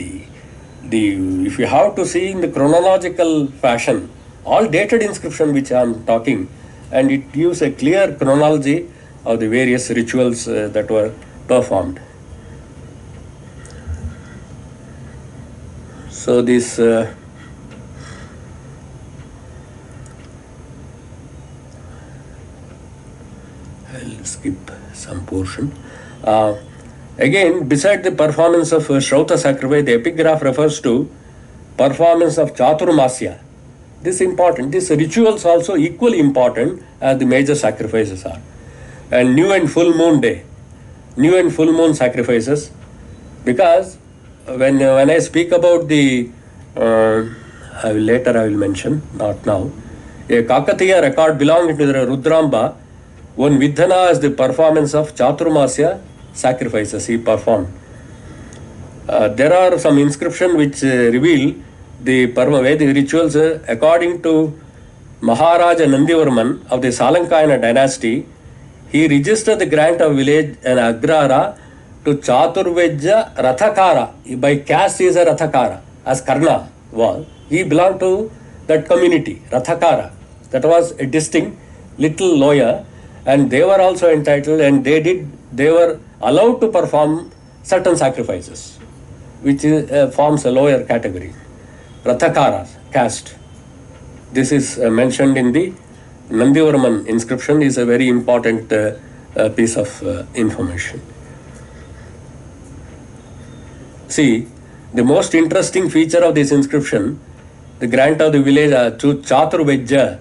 if you have to see in the chronological fashion, all dated inscription which I am talking, and it gives a clear chronology of the various rituals that were performed. So this I'll skip some portion. Again, beside the performance of Shrauta sacrifice, the epigraph refers to performance of Chaturmasya. This is important. These rituals also equally important as the major sacrifices are. And new and full moon day, new and full moon sacrifices, because when I speak about the, I will mention, not now, a Kakatiya record belonging to the Rudraamba, one Vidhana is the performance of Chaturmasya sacrifices he performed. There are some inscriptions which reveal the Vedic rituals according to Maharaja Nandivarman of the Salankayana dynasty. He registered the grant of village and Agrara to Chaturvejya Rathakara. By caste he is a Rathakara, as Karna was. He belonged to that community, Rathakara. That was a distinct little lawyer, and they were also entitled, and they were allowed to perform certain sacrifices, which forms a lower category. Rathakara caste. This is mentioned in the Nandivarman inscription, is a very important piece of information. See, the most interesting feature of this inscription, the grant of the village to Chaturvejya,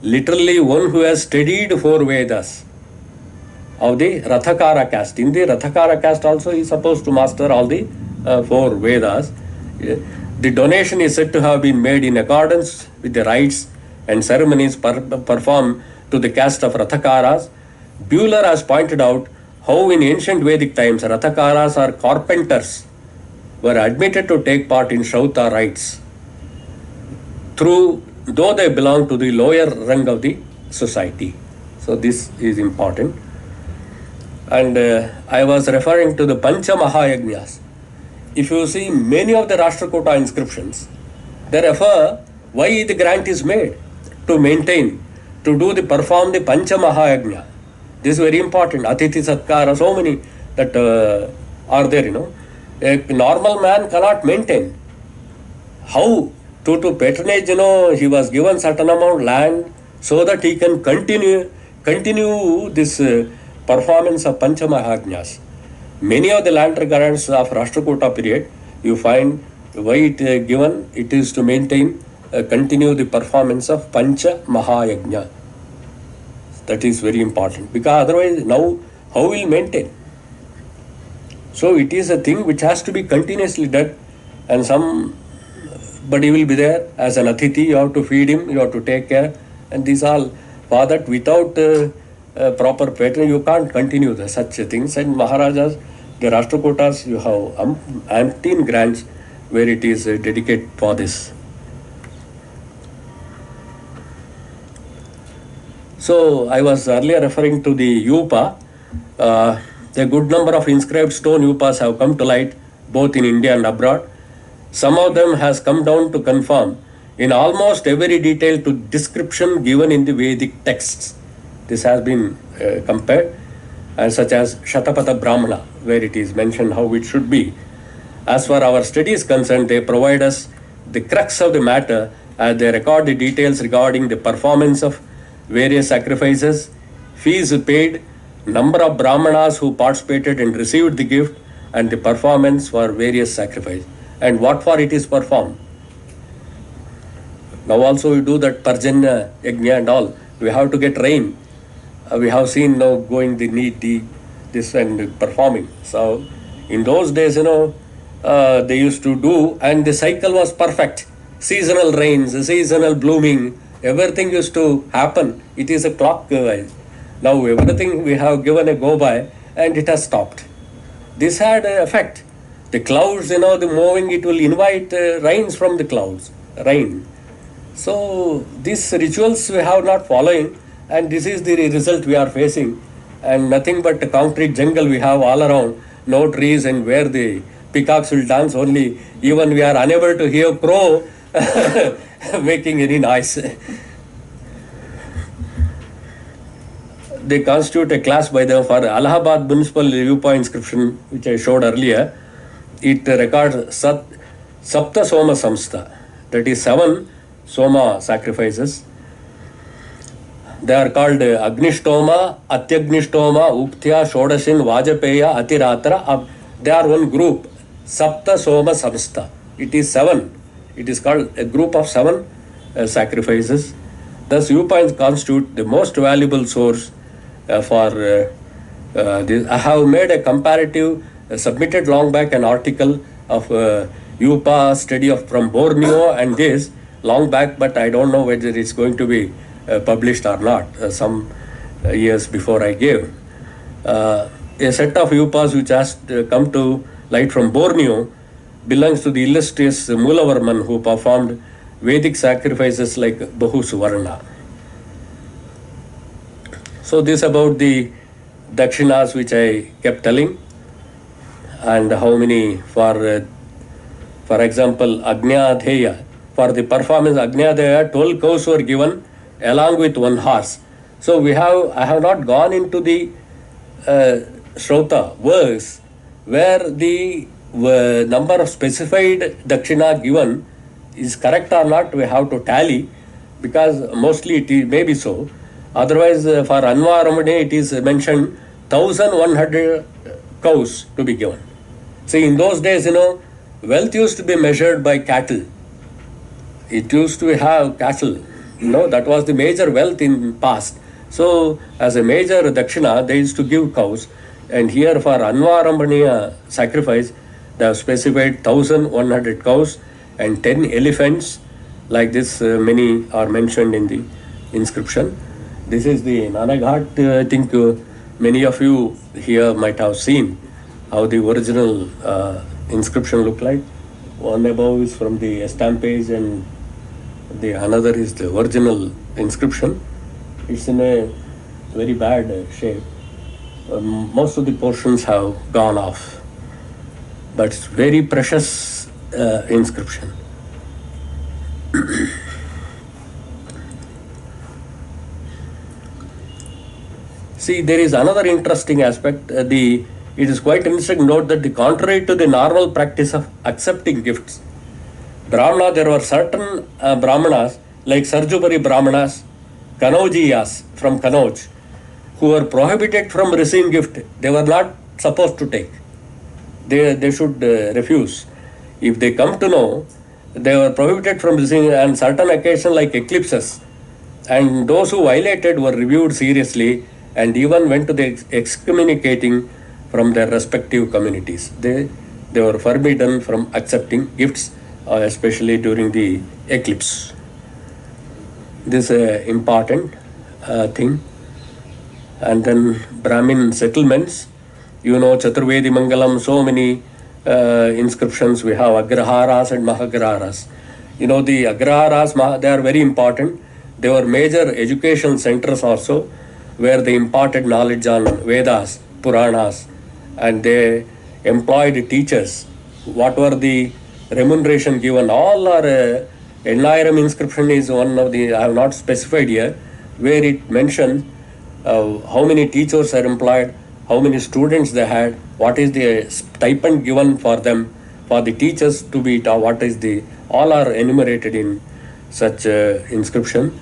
literally one who has studied 4 Vedas of the Rathakara caste. In the Rathakara caste also he is supposed to master all the 4 Vedas. The donation is said to have been made in accordance with the rites and ceremonies performed to the caste of Rathakaras. Buehler has pointed out how in ancient Vedic times Rathakaras or carpenters were admitted to take part in Shrauta rites, though they belong to the lower rung of the society. So this is important. And I was referring to the Pancha Mahayagnas. If you see many of the Rashtrakuta inscriptions, they refer why the grant is made to maintain, to perform the Pancha Mahayagna. This is very important. Atithi Satkara, so many that are there, A normal man cannot maintain. How? To patronage, he was given certain amount of land so that he can continue this performance of Pancha Mahayagnas. Many of the land grants of Rashtrakuta period, you find why it given, it is to maintain, continue the performance of Pancha Mahayagna. That is very important, because otherwise now how will maintain? So it is a thing which has to be continuously done, and somebody will be there as an Atithi, you have to feed him, you have to take care, and these all, for that without proper patron, you can't continue such things. And Maharajas, the Rashtrakutas, you have umpteen grants where it is dedicated for this. So I was earlier referring to the Yupa. A good number of inscribed stone Yupas have come to light both in India and abroad. Some of them has come down to confirm in almost every detail to description given in the Vedic texts. This has been compared, such as Shatapatha Brahmana, where it is mentioned how it should be. As far our study is concerned, they provide us the crux of the matter as they record the details regarding the performance of various sacrifices, fees paid, number of Brahmanas who participated and received the gift, and the performance for various sacrifices, and what for it is performed. Now also we do that Parjanya Yajna and all. We have to get rain. We have seen now going the need, this and performing. So in those days, they used to do, and the cycle was perfect. Seasonal rains, seasonal blooming, everything used to happen. It is a clockwise. Now everything we have given a go by, and it has stopped. This had an effect. The clouds, the moving, it will invite rains from the clouds, rain. So these rituals we have not following, and this is the result we are facing, and nothing but a concrete jungle we have all around, no trees, and where the peacocks will dance only. Even we are unable to hear crow making any noise. They constitute a class by them. For Allahabad Municipal viewpoint inscription, which I showed earlier, it records Sapta Soma Samstha, that is 7 Soma sacrifices. They are called Agnishtoma, Atyagnishtoma, Uktya, Shodashin, Vajapeya, Atiratra. They are one group, Sapta Soma Samstha. It is 7. It is called a group of 7 sacrifices. Thus, viewpoints constitute the most valuable source for this. I have made a comparative, submitted long back an article of UPA study of from Borneo and this long back, but I don't know whether it's going to be published or not. Some years before I gave. A set of UPAs which has come to light from Borneo belongs to the illustrious Mulavarman, who performed Vedic sacrifices like Bahu Suvarna. So this about the dakshinas which I kept telling, and how many for example Agnyadheya. For the performance Agnyadheya, 12 cows were given along with 1 horse. So I have not gone into the Shrauta verse where the number of specified dakshina given is correct or not. We have to tally, because mostly it may be so. Otherwise, for Anvaramane it is mentioned 1100 cows to be given. See, in those days, wealth used to be measured by cattle. It used to have cattle. That was the major wealth in past. So, as a major dakshina, they used to give cows. And here for Anvarambaniya sacrifice, they have specified 1100 cows and 10 elephants. Like this, many are mentioned in the inscription. This is the Nanaghat. I think many of you here might have seen how the original inscription looked like. One above is from the estampage and the another is the original inscription. It's in a very bad shape. Most of the portions have gone off, but it's very precious inscription. See, there is another interesting aspect. It is quite interesting to note that contrary to the normal practice of accepting gifts, Brahmana, there were certain Brahmanas like Sarjubari Brahmanas, Kanaujiyas from Kanauj, who were prohibited from receiving gift. They were not supposed to take. They should refuse. If they come to know, they were prohibited from receiving on certain occasions like eclipses. And those who violated were reviewed seriously and even went to the excommunicating from their respective communities. They were forbidden from accepting gifts, especially during the eclipse. This is an important thing. And then Brahmin settlements, Chaturvedi Mangalam, so many inscriptions we have, Agraharas and Mahagraharas. The Agraharas, they are very important. They were major educational centers also, where they imparted knowledge on Vedas, Puranas, and they employed teachers. What were the remuneration given? All are Ennairam inscription is one of the, I have not specified here, where it mentions how many teachers are employed, how many students they had, what is the stipend given for them, for the teachers to be taught, what is the, all are enumerated in such inscription.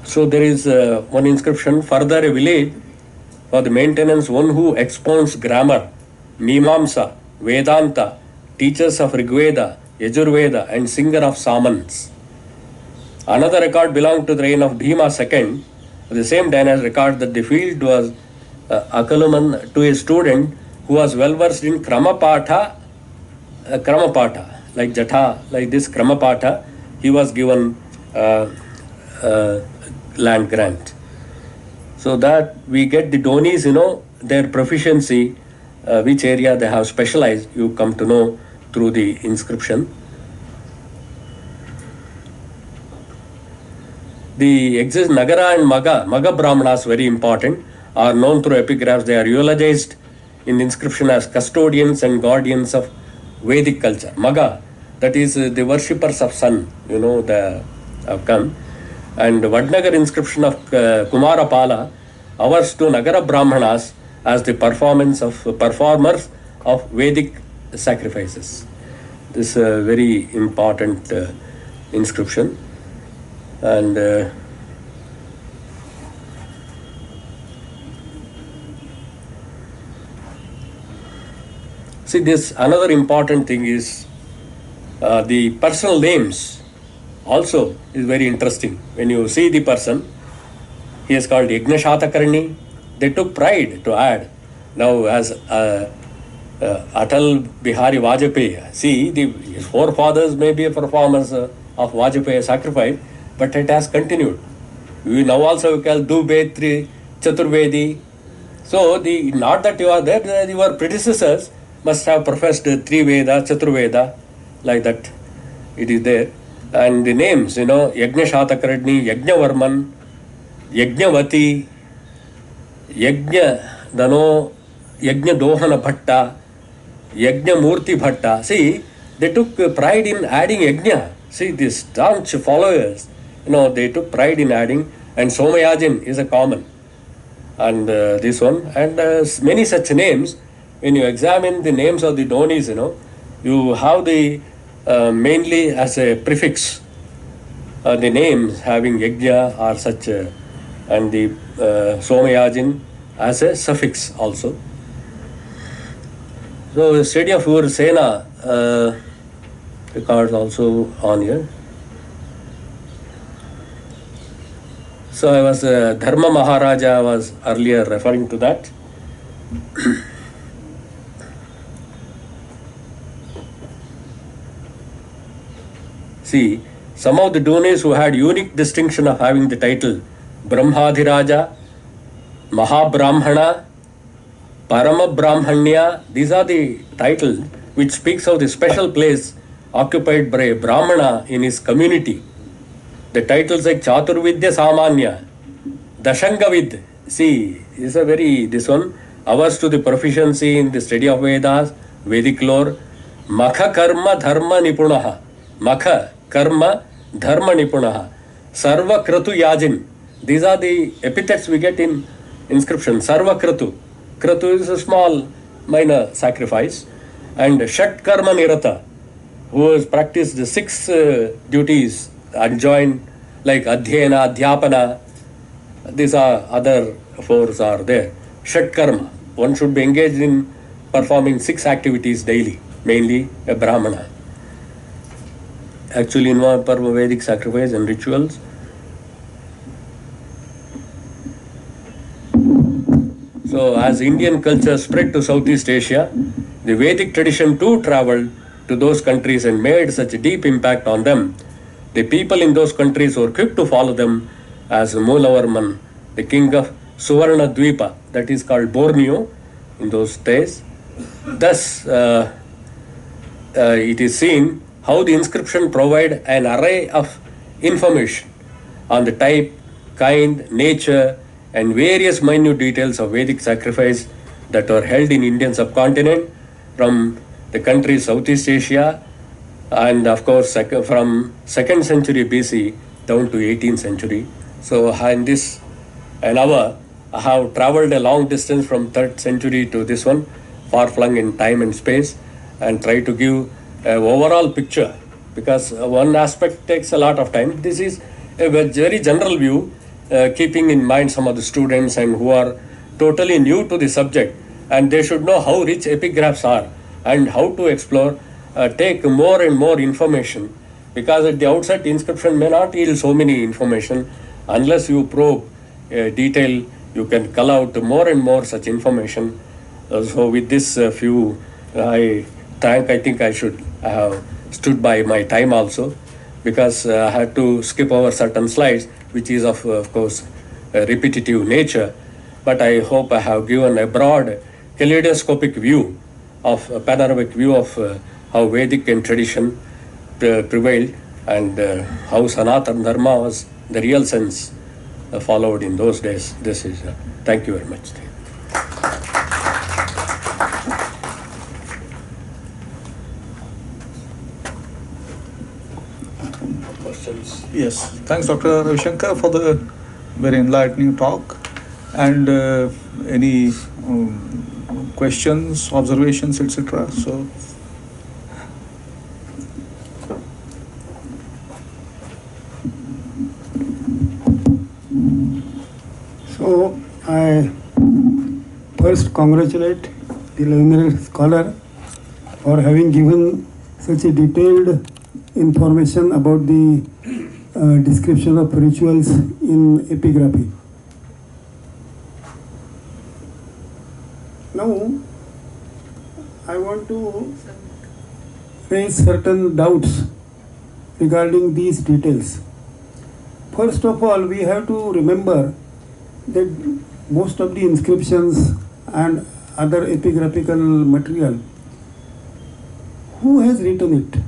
So there is one inscription, further a village for the maintenance, one who expounds grammar, Mimamsa, Vedanta, teachers of Rigveda, Yajurveda, and singer of Samans. Another record belonged to the reign of Bhima II. The same dynasty records that the field was Akaluman to a student who was well versed in Kramapatha, like Jatha, like this Kramapatha, he was given land grant. So that we get the Donis, their proficiency, which area they have specialized, you come to know through the inscription. The exist Nagara and Maga Brahmanas, very important, are known through epigraphs. They are eulogized in inscription as custodians and guardians of Vedic culture. Maga, that is the worshippers of sun, the have come. And Vadnagar inscription of Kumarapala, ours to Nagara Brahmanas as the performers of Vedic sacrifices. This is a very important inscription. And see, this another important thing is the personal names also is very interesting. When you see the person, he is called Yagnashatakarni. They took pride to add. Now, as Atal Bihari Vajpayee, see, his forefathers may be performers of Vajpayee sacrifice, but it has continued. We now also call Dubetri, Chaturvedi. So, not that you are there, your predecessors must have professed Triveda, Chaturveda, like that. It is there. And the names, Yagnashatakarni, Yajnavarman, Yajnavati, Yajna Dohana Bhatta, Yajna Murti Bhatta. See, they took pride in adding Yajna. See, these staunch followers, they took pride in adding, and Somayajin is a common. And this one, and many such names. When you examine the names of the Dhonis, you have the mainly as a prefix, the names having Yajna or such, and the Somayajin as a suffix also. So, study of Ursena records also on here. So, I was Dharma Maharaja was earlier referring to that. See, some of the Dhonis who had unique distinction of having the title Brahmadhiraja, Mahabrahmana, Paramabrahmanya, these are the titles which speaks of the special place occupied by a Brahmana in his community. The titles like Chaturvidya Samanya, Dashangavid, see, is a this one, ours to the proficiency in the study of Vedas, Vedic lore, Makha Karma Dharma Nipunaha, Makha Karma Dharma Nipunaha, Sarva Kratu Yajin. These are the epithets we get in inscription. Sarva Kratu. Kratu is a small minor sacrifice. And Shat Karma Nirata, who has practiced the 6 duties adjoined like Adhyayana, Adhyapana. These are other 4s are there. Shat Karma. One should be engaged in performing 6 activities daily, mainly a Brahmana. Actually involved Parva Vedic sacrifice and rituals. So, as Indian culture spread to Southeast Asia, the Vedic tradition too traveled to those countries and made such a deep impact on them. The people in those countries were quick to follow them, as Mulavarman, the king of Suvarna Dvipa, that is called Borneo in those days. Thus, it is seen how the inscription provide an array of information on the type, kind, nature, and various minute details of Vedic sacrifice that were held in Indian subcontinent from the countries Southeast Asia, and of course from 2nd century BC down to 18th century. So in this an hour, I have traveled a long distance from 3rd century to this one, far flung in time and space, and try to give an overall picture, because one aspect takes a lot of time. This is a very general view, keeping in mind some of the students and who are totally new to the subject, and they should know how rich epigraphs are and how to explore, take more and more information, because at the outset inscription may not yield so many information. Unless you probe detail, you can cull out more and more such information. So with this few, I think I should have stood by my time also, because I had to skip over certain slides, which is of course a repetitive nature. But I hope I have given a broad kaleidoscopic view of a panoramic view of how Vedic and tradition prevailed, and how Sanatana Dharma was the real sense followed in those days. This is, thank you very much. Questions? Yes, thanks Dr. Ravi Shankar for the very enlightening talk. And any questions, observations, etc. So I first congratulate the learned scholar for having given such a detailed information about the description of rituals in epigraphy. Now, I want to raise certain doubts regarding these details. First of all, we have to remember that most of the inscriptions and other epigraphical material, who has written it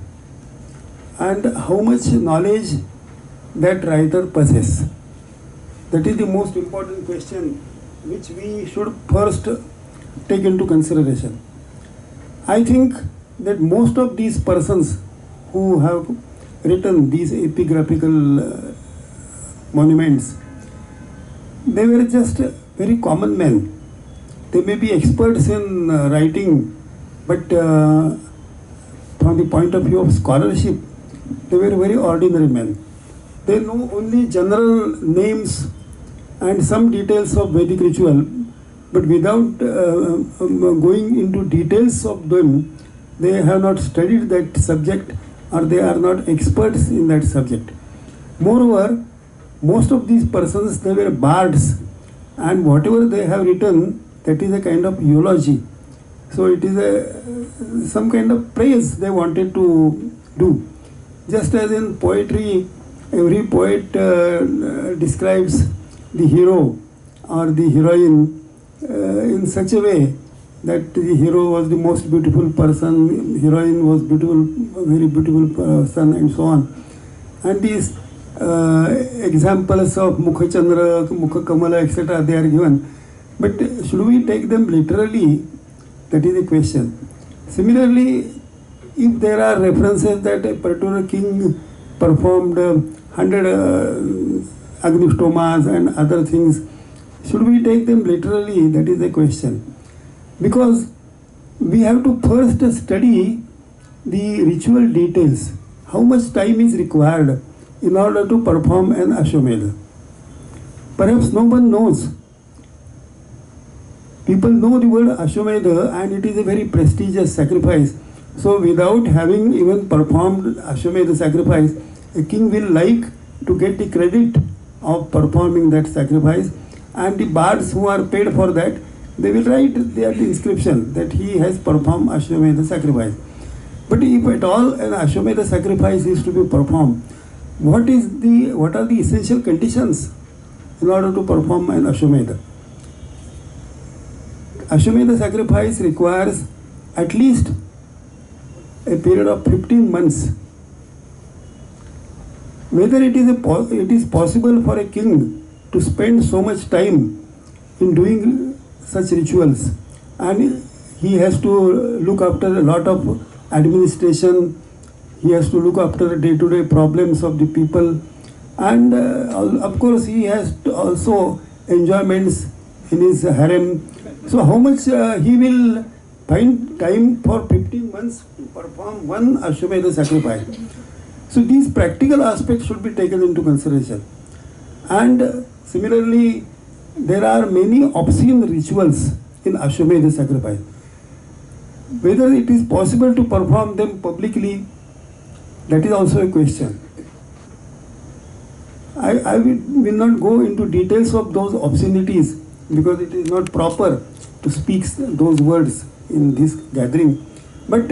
and how much knowledge that writer possesses. That is the most important question which we should first take into consideration. I think that most of these persons who have written these epigraphical monuments, they were just very common men. They may be experts in writing, but from the point of view of scholarship, they were very ordinary men. They know only general names and some details of Vedic ritual, but without going into details of them, they have not studied that subject or they are not experts in that subject. Moreover, most of these persons, they were bards, and whatever they have written, that is a kind of eulogy. So it is some kind of praise they wanted to do. Just as in poetry, every poet describes the hero or the heroine in such a way that the hero was the most beautiful person, heroine was beautiful, very beautiful person, and so on. And these examples of Mukha Chandra, Mukha Kamala, etc., they are given. But should we take them literally? That is the question. Similarly, if there are references that a particular king performed 100 Agnishtomas and other things, should we take them literally? That is the question. Because we have to first study the ritual details. How much time is required in order to perform an Ashwamedha? Perhaps no one knows. People know the word Ashwamedha and it is a very prestigious sacrifice. So without having even performed Ashwamedha sacrifice, a king will like to get the credit of performing that sacrifice, and the bards who are paid for that, they will write their inscription that he has performed Ashwamedha sacrifice. But if at all an Ashwamedha sacrifice is to be performed, what are the essential conditions in order to perform an Ashwamedha? Ashwamedha sacrifice requires at least a period of 15 months. Whether it is possible for a king to spend so much time in doing such rituals, and he has to look after a lot of administration, he has to look after the day-to-day problems of the people, and of course he has to also enjoyments in his harem. So how much he will find time for 15 months to perform one Ashwamedha sacrifice? So these practical aspects should be taken into consideration. And similarly, there are many obscene rituals in Ashwamedha sacrifice. Whether it is possible to perform them publicly, that is also a question. I will not go into details of those obscenities because it is not proper to speak those words in this gathering. But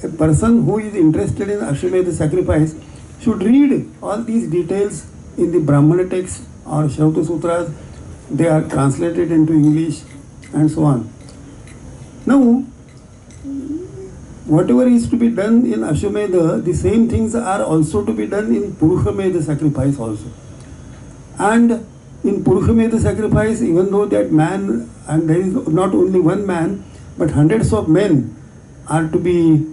a person who is interested in Ashwamedha sacrifice should read all these details in the Brahmana text or Shrauta Sutras. They are translated into English and so on. Now, whatever is to be done in Ashwamedha, the same things are also to be done in Purushamedha sacrifice also. And in Purushameta sacrifice, even though that man, and there is not only one man, but hundreds of men are to be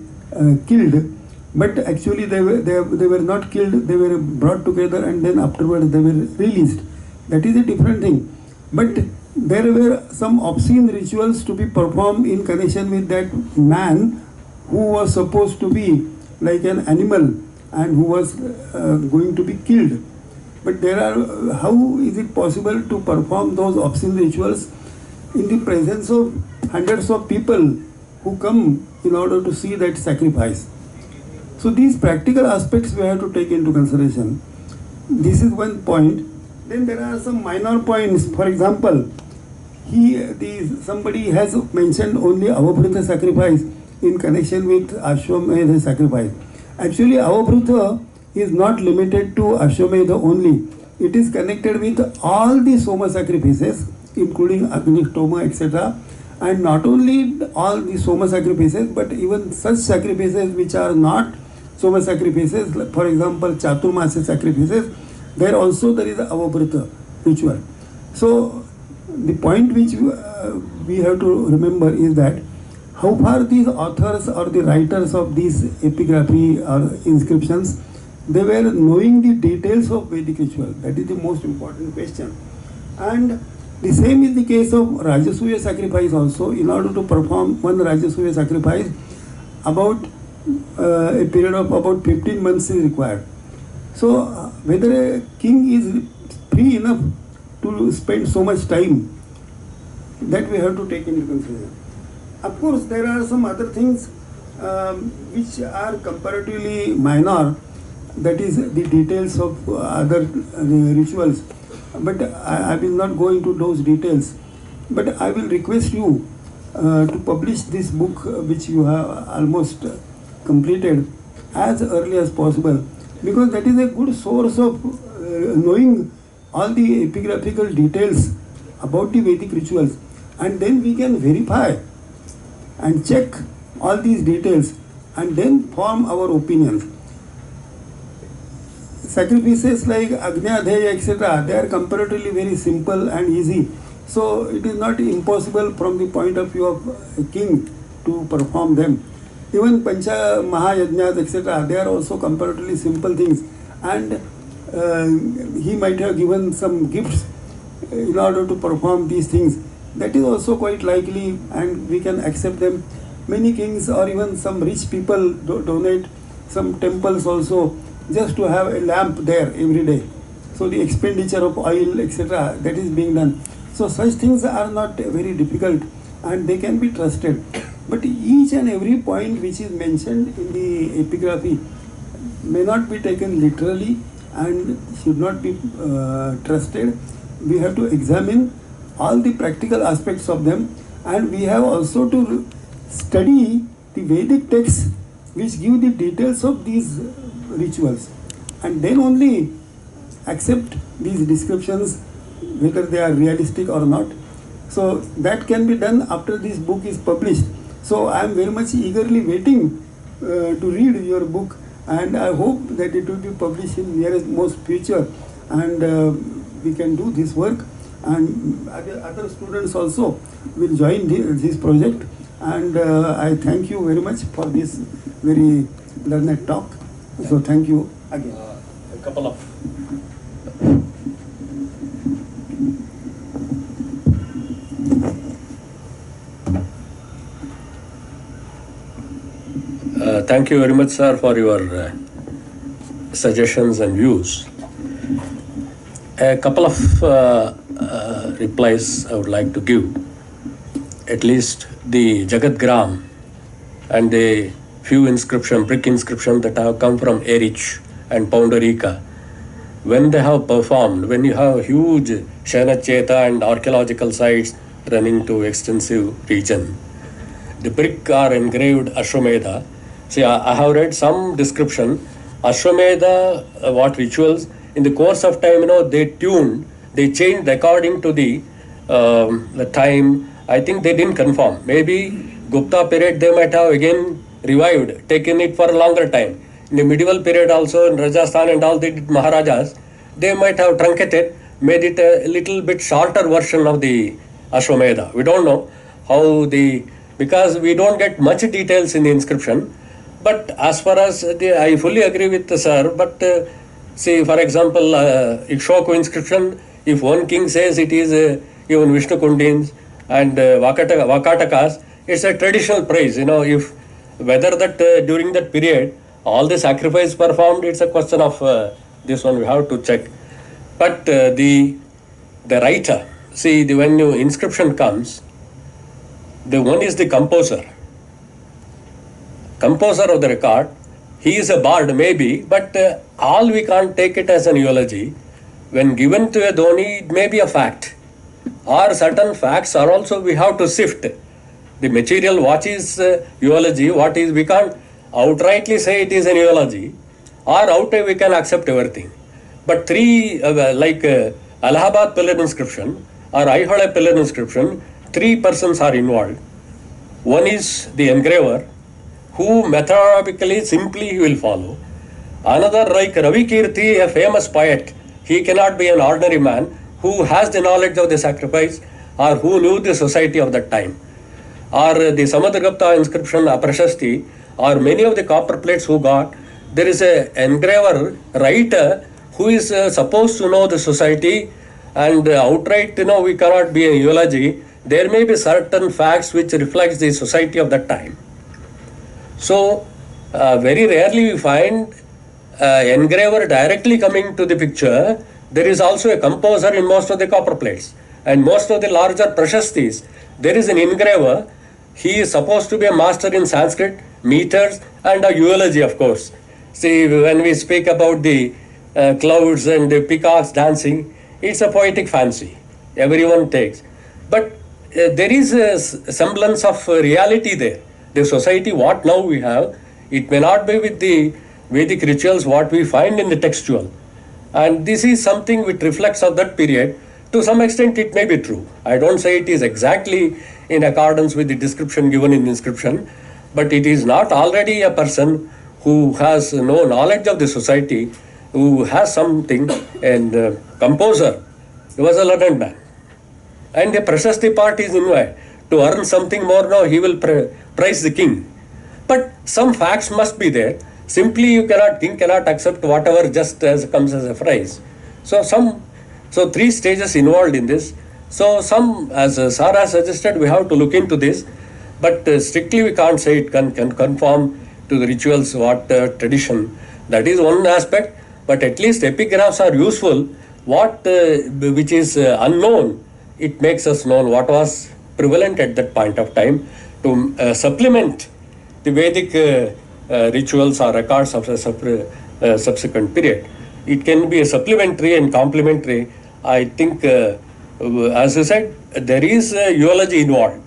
killed, but actually they were not killed, they were brought together and then afterwards they were released. That is a different thing. But there were some obscene rituals to be performed in connection with that man who was supposed to be like an animal and who was going to be killed. But there are, how is it possible to perform those obscene rituals in the presence of hundreds of people who come in order to see that sacrifice? So these practical aspects we have to take into consideration. This is one point. Then there are some minor points. For example, somebody has mentioned only Avabhrita sacrifice in connection with Ashwamedha sacrifice. Actually, Avabhrita is not limited to Ashwamedha only. It is connected with all the Soma sacrifices, including Agnishtoma, etc. And not only all the Soma sacrifices, but even such sacrifices which are not Soma sacrifices, for example, Chaturmasya sacrifices, there also there is a Avabhrita ritual. So the point which we have to remember is that how far these authors or the writers of these epigraphy or inscriptions, they were knowing the details of Vedic ritual. That is the most important question. And the same is the case of Rajasuya sacrifice also. In order to perform one Rajasuya sacrifice, about a period of about 15 months is required. So whether a king is free enough to spend so much time, that we have to take into consideration. Of course, there are some other things which are comparatively minor, that is the details of other rituals. But I will not go into those details. But I will request you to publish this book, which you have almost completed, as early as possible, because that is a good source of knowing all the epigraphical details about the Vedic rituals, and then we can verify and check all these details and then form our opinions. Sacrifices like Agnyadheya, etc., they are comparatively very simple and easy. So it is not impossible from the point of view of a king to perform them. Even Pancha Mahayajnas, etc., they are also comparatively simple things. And he might have given some gifts in order to perform these things. That is also quite likely, and we can accept them. Many kings or even some rich people donate some temples also, just to have a lamp there every day. So the expenditure of oil, etc., that is being done. So such things are not very difficult and they can be trusted. But each and every point which is mentioned in the epigraphy may not be taken literally and should not be trusted. We have to examine all the practical aspects of them, and we have also to study the Vedic texts which give the details of these rituals, and then only accept these descriptions whether they are realistic or not. So that can be done after this book is published. So I am very much eagerly waiting to read your book, and I hope that it will be published in nearest most future, and we can do this work, and other students also will join this project. And I thank you very much for this very learned talk. So thank you again. A couple of thank you very much, sir, for your suggestions and views. A couple of replies I would like to give. At least the Jagat Gram and the few brick inscription that have come from Erich and Poundarika, when they have performed, when you have huge Shainacheta and archaeological sites running to extensive region, the brick are engraved Ashwamedha. See, I have read some description, Ashwamedha, what rituals, in the course of time, they changed according to the time. I think they didn't confirm. Maybe Gupta period they might have again revived, taken it for a longer time. In the medieval period also in Rajasthan and all, they did Maharajas, they might have truncated, made it a little bit shorter version of the Ashwamedha. We don't know how because we don't get much details in the inscription. But as far as I fully agree with the sir, but see, for example, Ikshvaku inscription, if one king says it is even Vishnu Kundins and Vakatakas, it's a traditional praise. If whether that during that period all the sacrifice performed, it's a question of this one we have to check. But the writer, see, when new inscription comes, the one is the composer of the record. He is a bard maybe, but all we can't take it as an eulogy. When given to a dhoni, it may be a fact. Or certain facts are also we have to sift. The material, what is eulogy, what is, we can't outrightly say it is an eulogy, or outright we can accept everything. But three, like Allahabad pillar inscription or Aihole pillar inscription, three persons are involved. One is the engraver, who methodically simply he will follow. Another, like Ravi Kirti, a famous poet, he cannot be an ordinary man who has the knowledge of the sacrifice or who knew the society of that time. Or the Samudragupta inscription, Aprashasti, or many of the copper plates who got, there is a engraver, writer, who is supposed to know the society, and outright, we cannot be a eulogy. There may be certain facts which reflects the society of that time. So, very rarely we find engraver directly coming to the picture. There is also a composer in most of the copper plates. And most of the larger prashastis, there is an engraver. He is supposed to be a master in Sanskrit, meters, and a eulogy, of course. See, when we speak about the clouds and the peacocks dancing, it's a poetic fancy. Everyone takes. But there is a semblance of reality there. The society, what now we have, it may not be with the Vedic rituals what we find in the textual. And this is something which reflects of that period. To some extent it may be true. I don't say it is exactly in accordance with the description given in the inscription, but it is not already a person who has no knowledge of the society, who has something, and composer, he was a learned man. And the prashasti part is involved. To earn something more now, he will praise the king. But some facts must be there. Simply king cannot accept whatever just as comes as a phrase. So three stages involved in this. So as Sarah suggested, we have to look into this. But strictly we can't say it can conform to the rituals, what tradition. That is one aspect. But at least epigraphs are useful. Which is unknown, it makes us know what was prevalent at that point of time to supplement the Vedic rituals or records of a subsequent period. It can be a supplementary and complementary. I think, as you said, there is a eulogy involved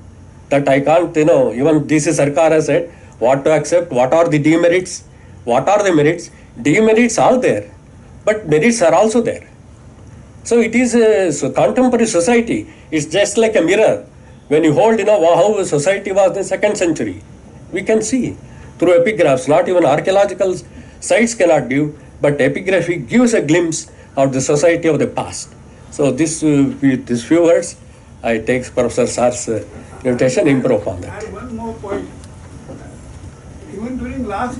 that I can't, even DC Sarkar has said what to accept, what are the demerits, what are the merits. Demerits are there, but merits are also there. So it is a contemporary society. It's just like a mirror. When you hold, how society was in the 2nd century, we can see through epigraphs. Not even archaeological sites cannot give, but epigraphy gives a glimpse of the society of the past. So with these few words, I take Professor Sar's invitation, improve upon that. And one more point. Even during last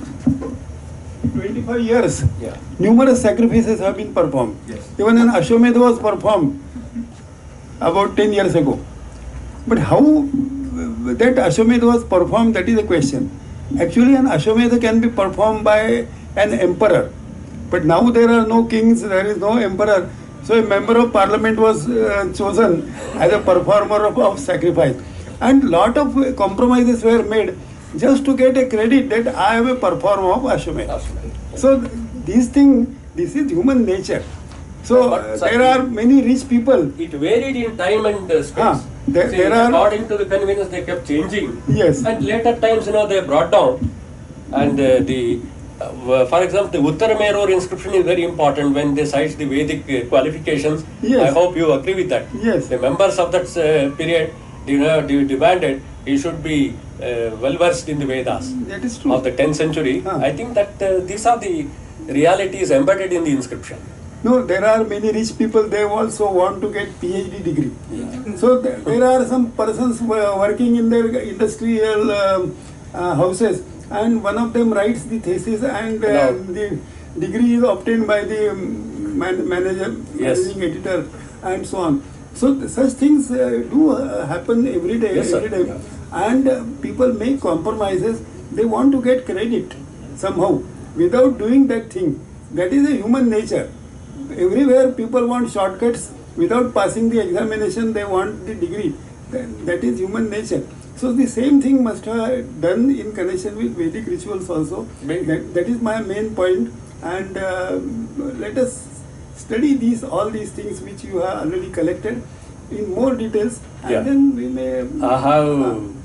25 years, numerous sacrifices have been performed. Yes. Even an Ashwamedha was performed about 10 years ago. But how that Ashwamedha was performed, that is the question. Actually, an Ashwamedha can be performed by an emperor. But now there are no kings, there is no emperor. So a member of parliament was chosen as a performer of sacrifice. And lot of compromises were made just to get a credit that I am a performer of Ashwamedha. So this is human nature. So there are many rich people. It varied in time and space. There are, according to the convenience, they kept changing. Yes. And later times, they brought down. And for example, the Uttaramerur inscription is very important when they cite the Vedic qualifications. Yes. I hope you agree with that. Yes. The members of that period demanded he should be well versed in the Vedas that is true. of the 10th century. I think that these are the realities embedded in the inscription. No, there are many rich people, they also want to get PhD degree. So there are some persons working in their industrial houses, and one of them writes the thesis, and the degree is obtained by the managing editor and so on. So such things do happen every day, Yes, sir. every day. And people make compromises. They want to get credit somehow without doing that thing. That is a human nature. Everywhere people want shortcuts. Without passing the examination, they want the degree. That is human nature. So the same thing must have done in connection with Vedic rituals also. That is my main point. And let us study all these things which you have already collected in more details, and Yeah. then we may. I have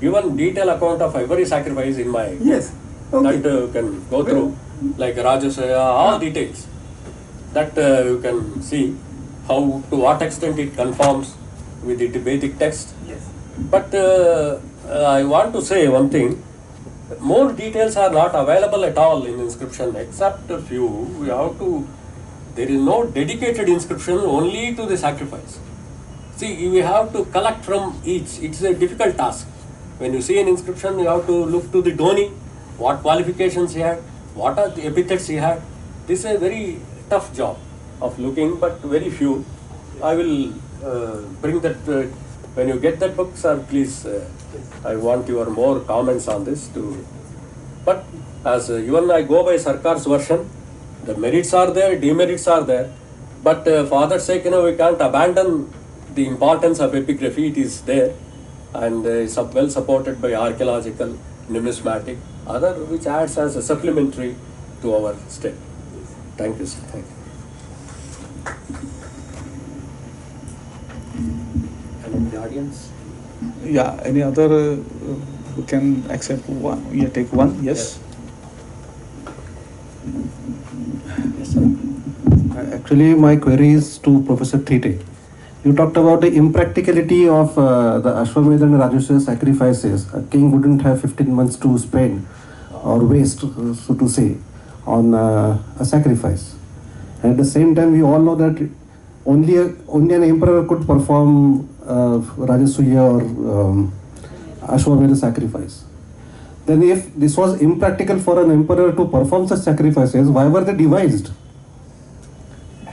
given detailed account of every sacrifice in my Yes. Okay. that you can go through, like Rajasaya, all details. That you can see how, to what extent it conforms with the Vedic text. Yes. But I want to say one thing. More details are not available at all in inscription, except a few. We have to. There is no dedicated inscription only to the sacrifice. See, we have to collect from each. It's a difficult task. When you see an inscription, you have to look to the Dhoni, what qualifications he had, what are the epithets he had. This is a very tough job of looking, but very few. I will bring that when you get that book, sir. Please, I want your more comments on this too. But as you and I go by Sarkar's version, the merits are there, demerits are there. But for that sake, we can't abandon the importance of epigraphy. It is there, and is well supported by archaeological, numismatic, other which adds as a supplementary to our step. Thank you, sir. Thank you. And in the audience? Yeah, any other who can accept one? Yeah, take one. Yes. Yes, sir. Actually, my query is to Professor Thite. You talked about the impracticality of the Ashwamedha and Rajasaya sacrifices. A king wouldn't have 15 months to spend or waste, so to say, on a sacrifice. And at the same time, we all know that only an emperor could perform Rajasuya or Ashwamedha sacrifice. Then if this was impractical for an emperor to perform such sacrifices, why were they devised?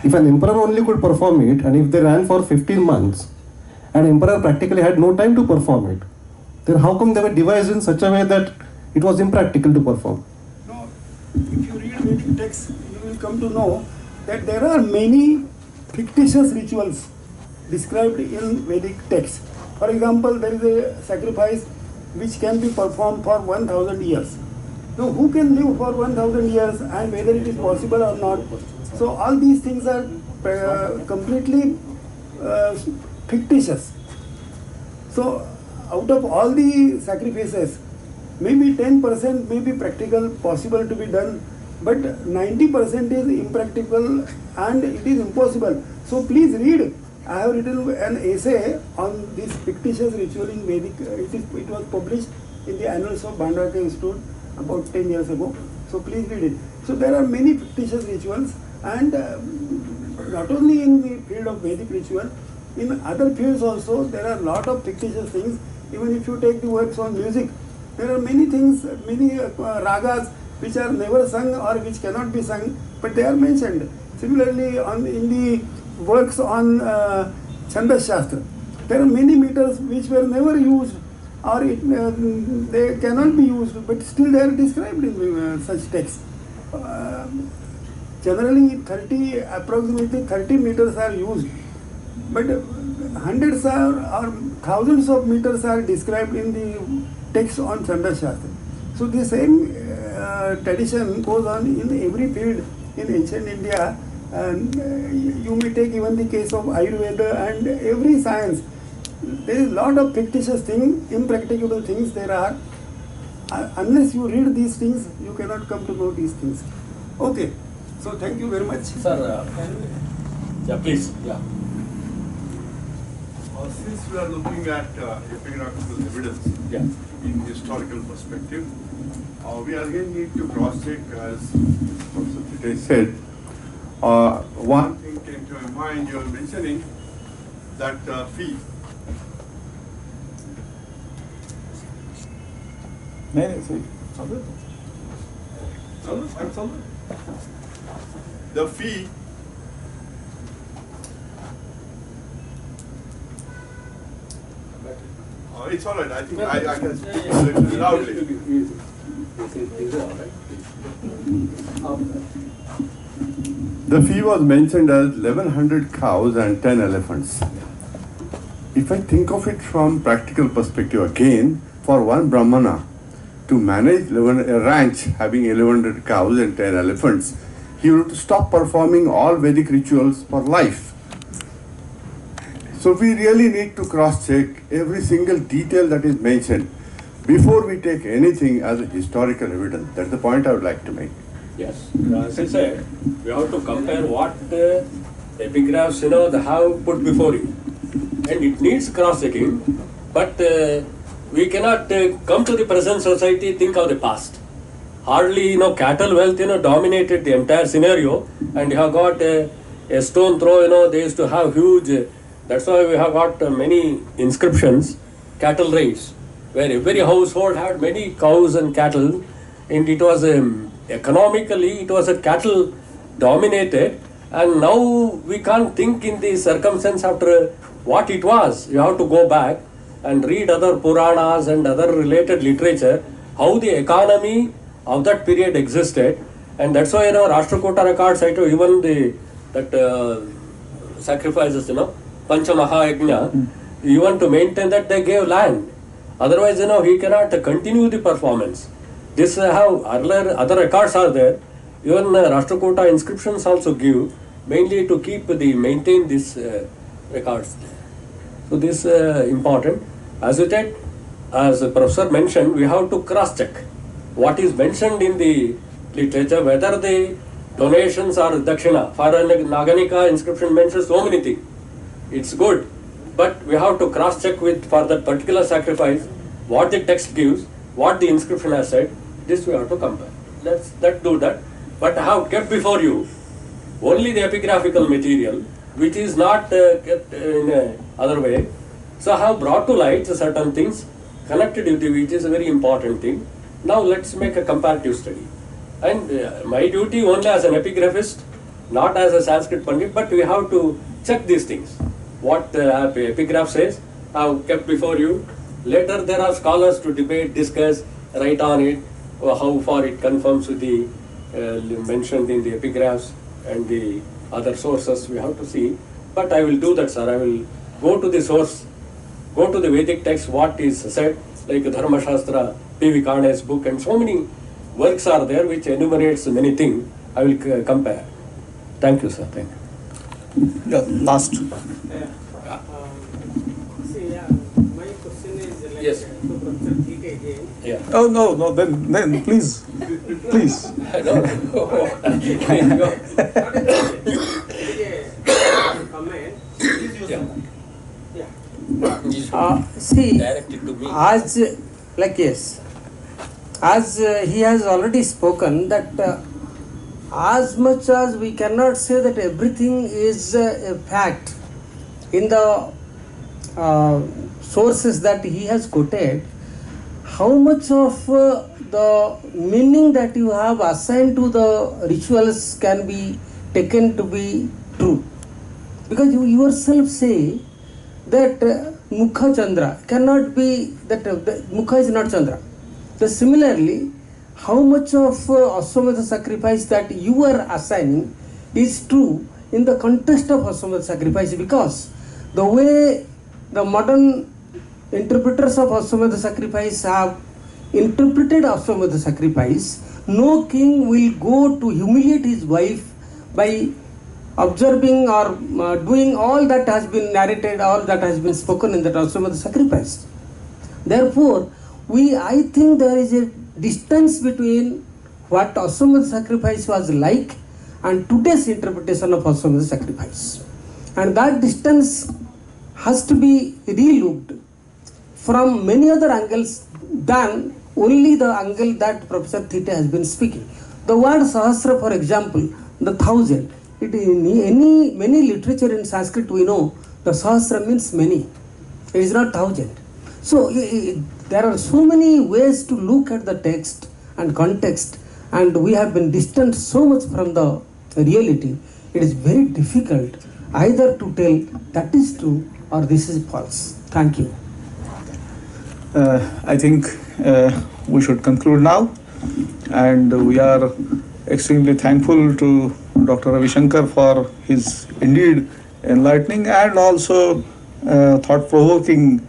If an emperor only could perform it, and if they ran for 15 months, an emperor practically had no time to perform it, then how come they were devised in such a way that it was impractical to perform? No, if you read Vedic texts, you will come to know that there are many fictitious rituals described in Vedic texts. For example, there is a sacrifice which can be performed for 1000 years. Now, who can live for 1000 years, and whether it is possible or not? So all these things are completely fictitious. So out of all the sacrifices, maybe 10% may be practical, possible to be done, but 90% is impractical and it is impossible. So please read. I have written an essay on this fictitious ritual in Vedic. It was published in the Annals of Bhandarkar Institute about 10 years ago. So please read it. So there are many fictitious rituals, and not only in the field of Vedic ritual, in other fields also there are a lot of fictitious things. Even if you take the works on music, there are many things, many ragas which are never sung or which cannot be sung, but they are mentioned. Similarly, in the works on Chandas Shastra, there are many meters which were never used, or they cannot be used, but still they are described in such texts. Generally, approximately 30 meters are used, but hundreds or thousands of meters are described in the text on Chandas Shastra. So the same tradition goes on in every field in ancient India. You may take even the case of Ayurveda and every science. There is a lot of fictitious things, impracticable things there are. Unless you read these things, you cannot come to know these things. Okay, so thank you very much. Sir, yeah, please. Yeah. Since we are looking at epigraphical evidence Yeah. in historical perspective, we again need to cross-check, as Professor Thite said. One thing into my mind, you were mentioning that fee. नहीं सही The fee. Oh, it's all right. I think I can speak a little loudly. The fee was mentioned as 1100 cows and 10 elephants. If I think of it from practical perspective again, for one Brahmana to manage a ranch having 1100 cows and 10 elephants, he would stop performing all Vedic rituals for life. So we really need to cross-check every single detail that is mentioned before we take anything as a historical evidence. That's the point I would like to make. Yes, as I said, we have to compare what epigraphs, they have put before you. And it needs cross-checking, but we cannot come to the present society, think of the past. Hardly, cattle wealth, dominated the entire scenario, and you have got a stone throw, they used to have huge, that's why we have got many inscriptions, cattle raids, where every household had many cows and cattle, and it was economically, it was a cattle dominated, and now we can't think in the circumstance after what it was. You have to go back and read other Puranas and other related literature, how the economy of that period existed, and that's why, Rashtrakuta records, even that sacrifices, Panchamaha Yajna, even to maintain that they gave land. Otherwise, he cannot continue the performance. This how earlier other records are there. Even Rashtrakuta inscriptions also give, mainly to maintain these records. So this important. As you said, as the professor mentioned, we have to cross-check what is mentioned in the literature, whether the donations are dakshina. For a Naganika inscription mentions so many things. It's good, but we have to cross-check with for that particular sacrifice what the text gives, what the inscription has said. This we have to compare. Let's do that. But I have kept before you only the epigraphical material, which is not kept in a other way. So I have brought to light certain things connected with it, which is a very important thing. Now let's make a comparative study. And my duty only as an epigraphist, not as a Sanskrit Pandit, but we have to check these things. What the epigraph says, I have kept before you. Later there are scholars to debate, discuss, write on it, or how far it conforms with the mentioned in the epigraphs and the other sources. We have to see. But I will do that, sir. I will go to the source, go to the Vedic text, what is said, like Dharma Shastra, P.V. Karne's book, and so many works are there which enumerates many things. I will compare. Thank you, sir. Thank you. Yeah, last. See, my question is like Yes. to Professor Thite again. Yeah. Oh no, then please. No. Comment. Yeah. See, Directed to me. as he has already spoken that as much as we cannot say that everything is a fact in the sources that he has quoted, how much of the meaning that you have assigned to the rituals can be taken to be true? Because you yourself say that Mukha Chandra cannot be, that Mukha is not Chandra. So similarly, how much of Ashwamedha sacrifice that you are assigning is true in the context of Ashwamedha sacrifice, because the way the modern interpreters of Ashwamedha sacrifice have interpreted Ashwamedha sacrifice, no king will go to humiliate his wife by observing or doing all that has been narrated, all that has been spoken in that Ashwamedha sacrifice. Therefore, I think there is a distance between what Ashwamedha sacrifice was like and today's interpretation of Ashwamedha sacrifice. And that distance has to be relooked from many other angles than only the angle that Professor Thite has been speaking. The word Sahasra, for example, the 1000, it in many literature in Sanskrit we know the Sahasra means many. It is not thousand. So there are so many ways to look at the text and context, and we have been distant so much from the reality. It is very difficult either to tell that is true or this is false. Thank you. I think we should conclude now, and we are extremely thankful to Dr. Ravi Shankar for his indeed enlightening and also thought-provoking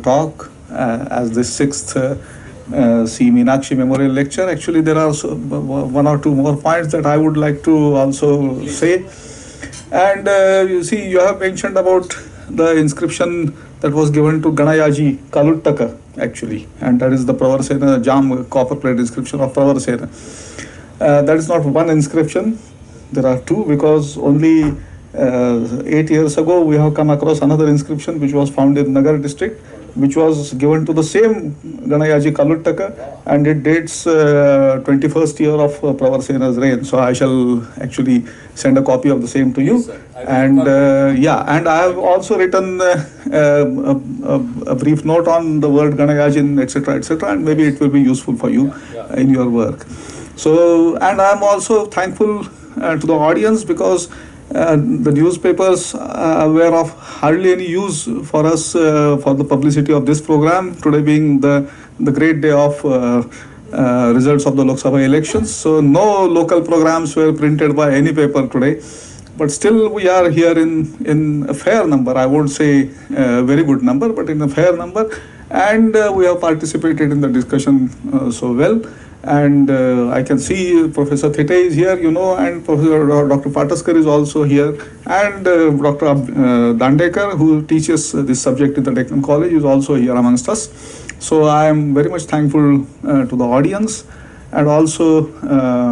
talk as the sixth C. Meenakshi Memorial Lecture. Actually, there are one or two more points that I would like to also say. And you see, you have mentioned about the inscription that was given to Ganayaji Kaluttaka, actually, and that is the Pravarsena Jam copper plate inscription of Pravarsena. That is not one inscription, there are two, because only 8 years ago we have come across another inscription which was found in Nagar district, which was given to the same Ganayaji Kaluttaka, and it dates 21st year of Pravarsena's reign. So I shall actually send a copy of the same to you. Yes, And and I have also written a brief note on the word Ganayajin, etc., and maybe it will be useful for you in your work. So, and I am also thankful to the audience, because the newspapers were of hardly any use for us for the publicity of this program, today being the great day of results of the Lok Sabha elections. So no local programs were printed by any paper today, but still we are here in a fair number. I won't say a very good number, but in a fair number, and we have participated in the discussion so well. And I can see Professor Thite is here, and Professor Dr. Pataskar is also here, and Dr. Dandekar, who teaches this subject in the Deccan College, is also here amongst us. So I am very much thankful to the audience, and also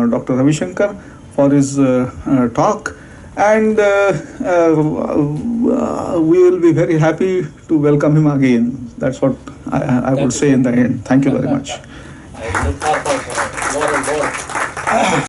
Dr. Ravi Shankar for his talk. And we will be very happy to welcome him again. That's what I would say in the end. Thank you very much. I look forward for more and more.